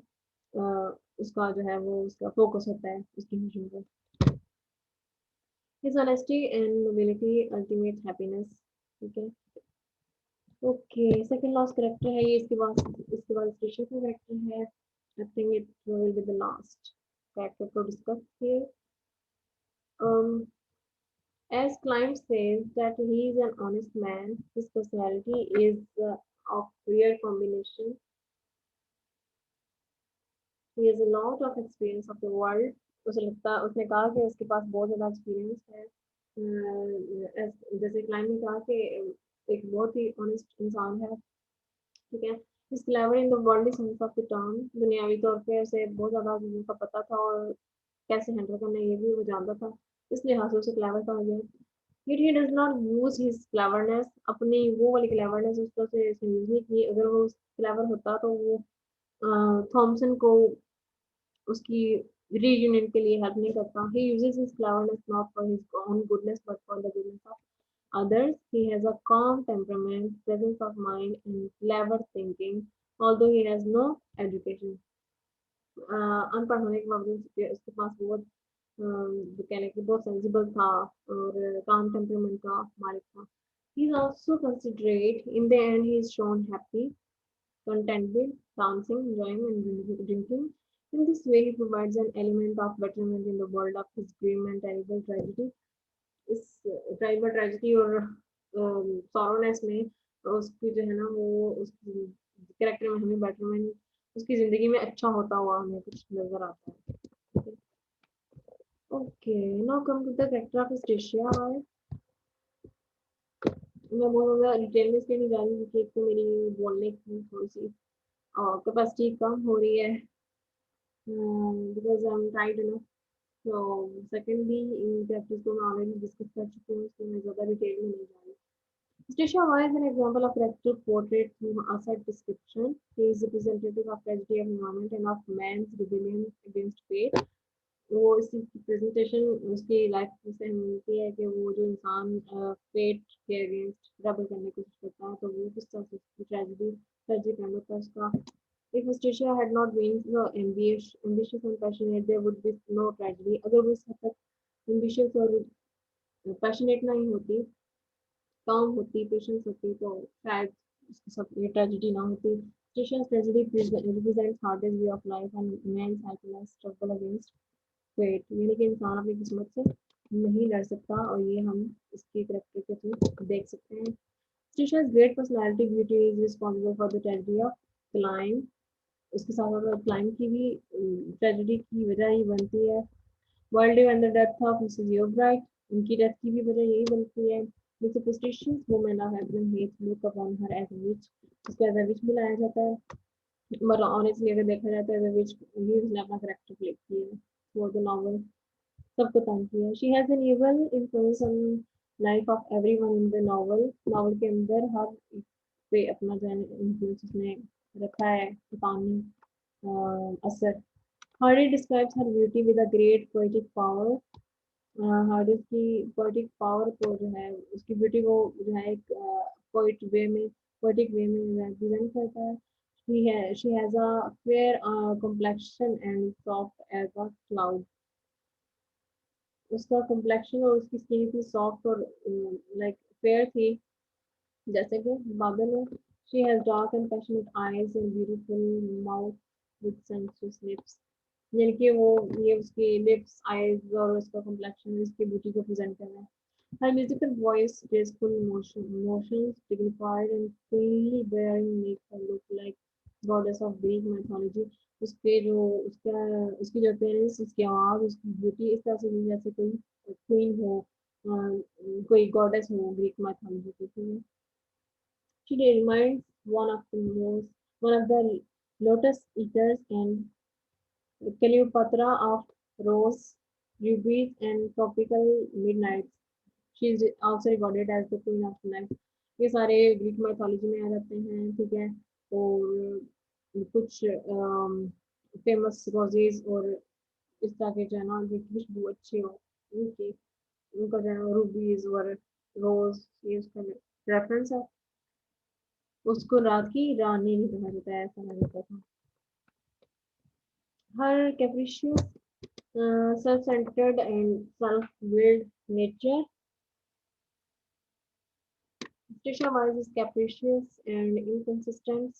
उसका जो है वो उसका फोकस होता है उसकी खुशियों पे। His honesty and nobility ultimate happiness। ठीक है, ओके। सेकंड लास्ट करेक्टर है ये। इसके बाद स्पेशल का करेक्टर है। I think it will be the last character to discuss here। um As Klein says that he is an honest man, his personality is of rare combination। He has a lot of experience of the world। उसने कहा कि उसके पास बहुत ज़्यादा एक्सपीरियंस है। जैसे क्लाइंट ने कहा कि एक बहुत ही ऑनेस्ट इंसान है। ठीक है, इस clever in the worldly sense of the term. दुनियावी तौर पे उसे बहुत ज़्यादा चीज़ों का पता था और कैसे हैंडल करना है ये भी वो जानता था, इस लिहाज से उसे क्लेवर कहा गया। Yet he does not use his cleverness। अपनी वो वाली क्लेवरनेस उस तरह से इसने यूज नहीं की। अगर वो क्लेवर होता तो वो थॉमसन को उसकी रीयूनियन के लिए हेल्प नहीं करता। He uses his cleverness not for his own goodness but for the goodness of others। He has a calm temperament, presence of mind, and clever thinking, although he has no education। अनपढ़ होने के बावजूद उसके पास बहुत कहने की बहुत सेंसिबल था और काम टेम्परामेंट का मालिक था। He is also considerate। In the end, he is shown happy, contented, dancing, enjoying, and drinking। In this way, he provides an element of betterment in the world of his grim and terrible tragedy। इस ट्राइबल ट्रेजेडी और सॉरोनेस में उसकी जो है ना वो उसकी कैरेक्टर में हमें बेटरमेंट उसकी जिंदगी में अच्छा होता हुआ हमें कुछ नजर आता है। Okay, now come to the character of Eustacia. मैं बहुत ज़्यादा डिटेल में इसलिए नहीं जा रही क्योंकि एक तो मेरी बोलने की थोड़ी सी कैपेसिटी कम हो रही है because I am tied enough. तो सेकेंडली इन कैरेक्टर्स को मैं ऑलरेडी डिस्कस कर चुकी हूँ, इसलिए मैं ज़्यादा डिटेल में नहीं जा रही। Stisha Hoy is an example of character portrait through asset description। He is representative of tragedy of environment and of man's rebellion against fate। वो इसी प्रेजेंटेशन उसकी लाइफ से हमें मिलती है कि वो जो इंसान फेट के अगेंस्ट रेबल करने की कोशिश करता है तो वो किस तरह से ट्रेजिक एंड होता है उसका। If Stisha had not been so ambitious and passionate, there would be no tragedy। अगर वो इस हद तक ambitious और पैशनेट नहीं होती, काम होती, पेशेंस होती तो शायद इसके साथ ये ट्रेजेडी ना होती। Stacia's tragedy represents hardest way of life and man's helpless struggle against fate। यानी कि इंसान अपनी किस्मत से नहीं लड़ सकता और ये हम इसके करेक्टर के थ्रू देख सकते हैं। Stacia's great personality beauty is responsible for the tragedy of Klein। उसके साथ साथ क्लाइम की भी ट्रेजेडी की वजह ही बनती है। World and the death of Mrs Yeobright. उनकी डेथ की भी वजह यही बनती है। The superstitious woman of Hebron hates look upon her as a witch। उसको एज अ विच बुलाया जाता है। पर ऑनेस्टली अगर देखा जाए तो एज अ विच ही उसने अपना करेक्टर प्ले किया है फॉर द नॉवल। सबको तंग किया है। She has an evil influence on life of everyone in the novel. Novel के अंदर हर पे अपना जो है इन्फ्लुएंस उसने रखा है, शैतानी असर। Hardy describes her beauty with a great poetic power। Hardee's की पोएटिक पावर को जो है उसकी ब्यूटी को जो है एक पोएटिक वे में रिप्रेजेंट करता है। She has a fair complexion and soft as a cloud। उसका complexion और उसकी स्किन इतनी सॉफ्ट और लाइक फेयर थी जैसे कि बादल है। She has dark and passionate eyes and beautiful mouth with sensuous lips. यानी कि वो ये उसकी लिप्स आईज और उसका कम्प्लेक्शन इसकी ब्यूटी को प्रेजेंट कर रहा है. Her musical voice, graceful motions, dignified and queenly bearing make her look like goddess of Greek mythology. उसके जो उसका उसकी जो appearance, उसकी आवाज, उसकी ब्यूटी इस तरह से जैसे कोई क्वीन हो, कोई गॉडेस हो ग्रीक mythology की. ठीक है. She reminds one of the lotus eaters and Cleopatra of rose, rubies, and tropical midnights. She is also regarded as the queen of night. ये सारे ग्रीक माइथोलॉजी में आ जाते हैं. ठीक है. और कुछ फेमस रोजेज और इस तरह के जो है ना जो खुशबू अच्छी हो उनकी उनका जो है रूबीज और रोज ये उसका रेफरेंस है. उसको रात की रानी भी कहा जाता है, ऐसा कहा जाता था. Her capricious, self-centered and self-willed nature. Trisha Miles is capricious and inconsistent.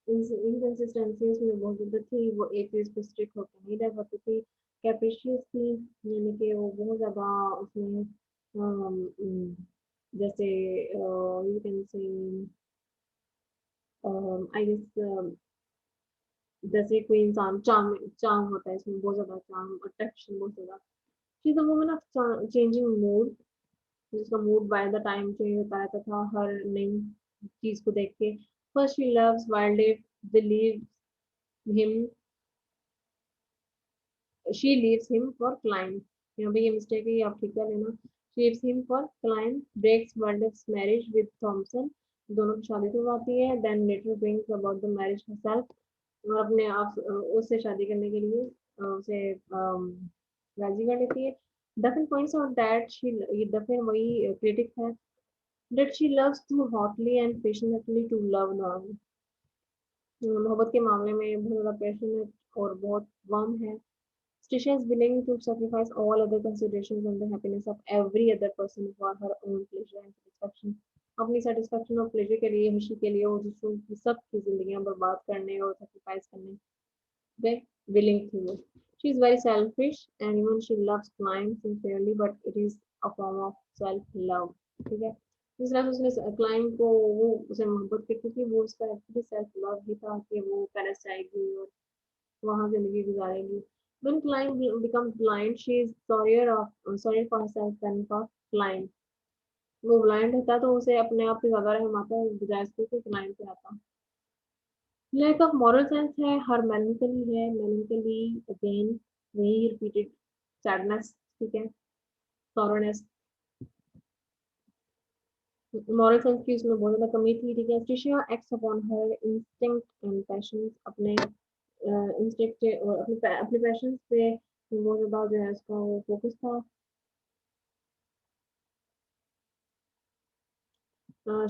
Inconsistencies में बहुत ज़्यादा थी. वो एक चीज़ पे स्टिक होकर नहीं रह पाती थी. कैप्रिशियस थी यानी कि वो बहुत ज़्यादा उसमें जैसे you can say I guess जैसे कोई इंसान चार्म चार्म होता है इसमें बहुत ज़्यादा चार्म अट्रैक्शन बहुत ज़्यादा. She is a woman of changing mood. जिसका mood by the time change होता रहता था हर नई चीज को देख के. First she loves Wildeve they leave him she leaves him for Clym. यहाँ पे ये मिस्टेक है, ये आप ठीक कर लेना. She leaves him for Clym, breaks Wildeve's marriage with Thomasin. दोनों की शादी हो जाती है. Then later brings about the marriage herself. और अपने आप उससे शादी करने के लिए उसे राजी कर लेती है. Duffin points out that ये Duffin वही क्रिटिक है that she loves too hotly and passionately to love love. मोहब्बत के मामले में बहुत ज़्यादा पैशनेट और बहुत वार्म है. Stisha is willing to sacrifice all other considerations and the happiness of every other person for her own pleasure and satisfaction. अपनी सेटिस्फेक्शन और प्लेजर के लिए, खुशी के लिए वो दूसरों की सबकी जिंदगियां बर्बाद करने और सेक्रीफाइस करने वे willing थी वो. She is very selfish and even she loves climbing sincerely, but it is a form of self love. ठीक है. जिस तरह से उसने क्लाइंट को वो उसे मोहब्बत करती थी वो उसका एक्चुअली सेल्फ लव ही था कि वो पैलेस जाएगी और वहाँ जिंदगी गुजारेगी. When client becomes blind, she is sorry for herself than for client. वो ब्लाइंड होता है तो उसे अपने आप पे ज्यादा रहम आता है बजाय इसके कि क्लाइंट पे आता. लैक ऑफ मॉरल सेंस है. हर मेलनकली है. मेलनकली अगेन वही रिपीटेड सैडनेस. ठीक है. सॉरोनेस. मॉरल सेंस की उसमें बहुत ज़्यादा कमी थी. ठीक है. Tricia acts upon her instinct and patience. अपने इंस्टिंक्ट और अपने पैशंस पे बहुत ज़्यादा जो है उसका वो फोकस था.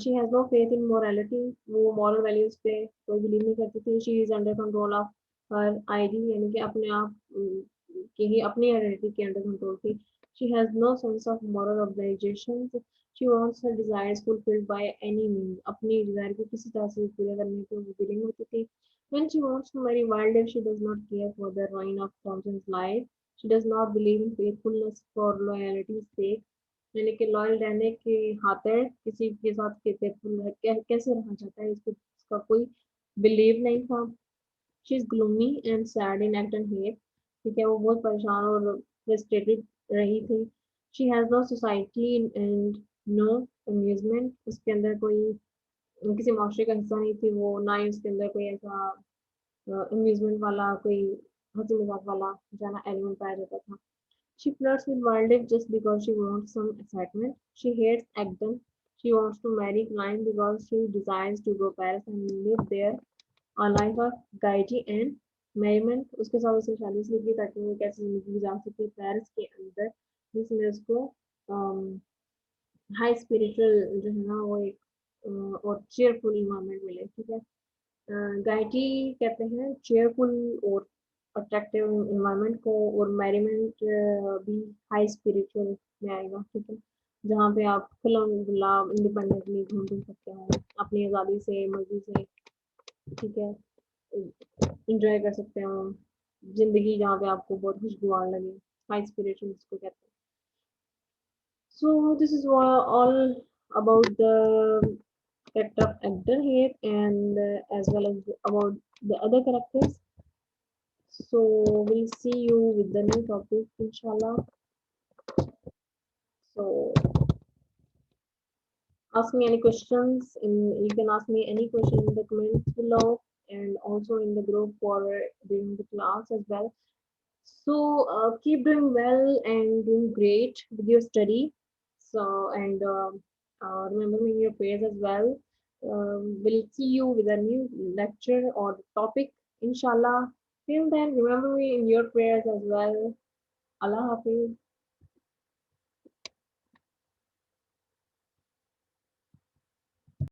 She has no faith in morality. वो मॉरल वैल्यूज पे कोई बिलीव नहीं करती थी. She is under control of her id यानी कि अपने आप की ही अपनी आइडेंटिटी के अंडर कंट्रोल थी. She has no sense of moral obligation. She wants her desires fulfilled by any means. अपनी डिजायर को किसी तरह से पूरा करने को वो विलिंग होती थी. When she wants to marry Wilder, she does not care for the ruin of Thompson's life. She does not believe in faithfulness for loyalty's sake. यानी कि लॉयल रहने के खातिर किसी के साथ कैसे रहना चाहता है इसको इसका कोई बिलीव नहीं था. She is gloomy and sad in act and hate. ठीक है. वो बहुत परेशान और फ्रस्ट्रेटेड रही थी. She has no society and no amusement. उसके अंदर कोई किसी माशरे का हिस्सा नहीं थी वो. ना ही उसके अंदर कोई ऐसा अम्यूजमेंट वाला कोई हंसी मजाक वाला जाना एलिमेंट पाया जाता था. She flirts with wildlife just because she wants some excitement. She hates Agden. She wants to marry Klein because she desires to go Paris and live there a life of gaiety and merriment. उसके साथ उसने शादी इसलिए की ताकि वो कैसे जिंदगी गुजार सके पेरिस के अंदर जिसमें उसको हाई स्पिरिचुअल जो है ना वो एक और चेयरफुल इन्वायरमेंट मिले. ठीक है. गाइटी कहते हैं चेयरफुल और अट्रैक्टिव इन्वायरमेंट को. और मैरीमेंट भी हाई स्पिरिचुअल में आएगा. ठीक है. जहाँ पे आप खुला इंडिपेंडेंटली घूम फिर सकते हो, अपनी आज़ादी से, मर्जी से, ठीक है, इंजॉय कर सकते हो जिंदगी, जहाँ पे आपको बहुत खुशगवार लगे, हाई इंस्पिरेशन जिसको कहते हैं. So this is all about the character of actor here, and as well as about the other characters. So we'll see you with the new topic, inshallah. So ask me any questions, and you can ask me any question in the comments below, and also in the group or during the class as well. So keep doing well and doing great with your study. So and remember me in your prayers as well. We'll see you with a new lecture or topic, inshallah. Till then, remember me in your prayers as well. Allah Hafiz.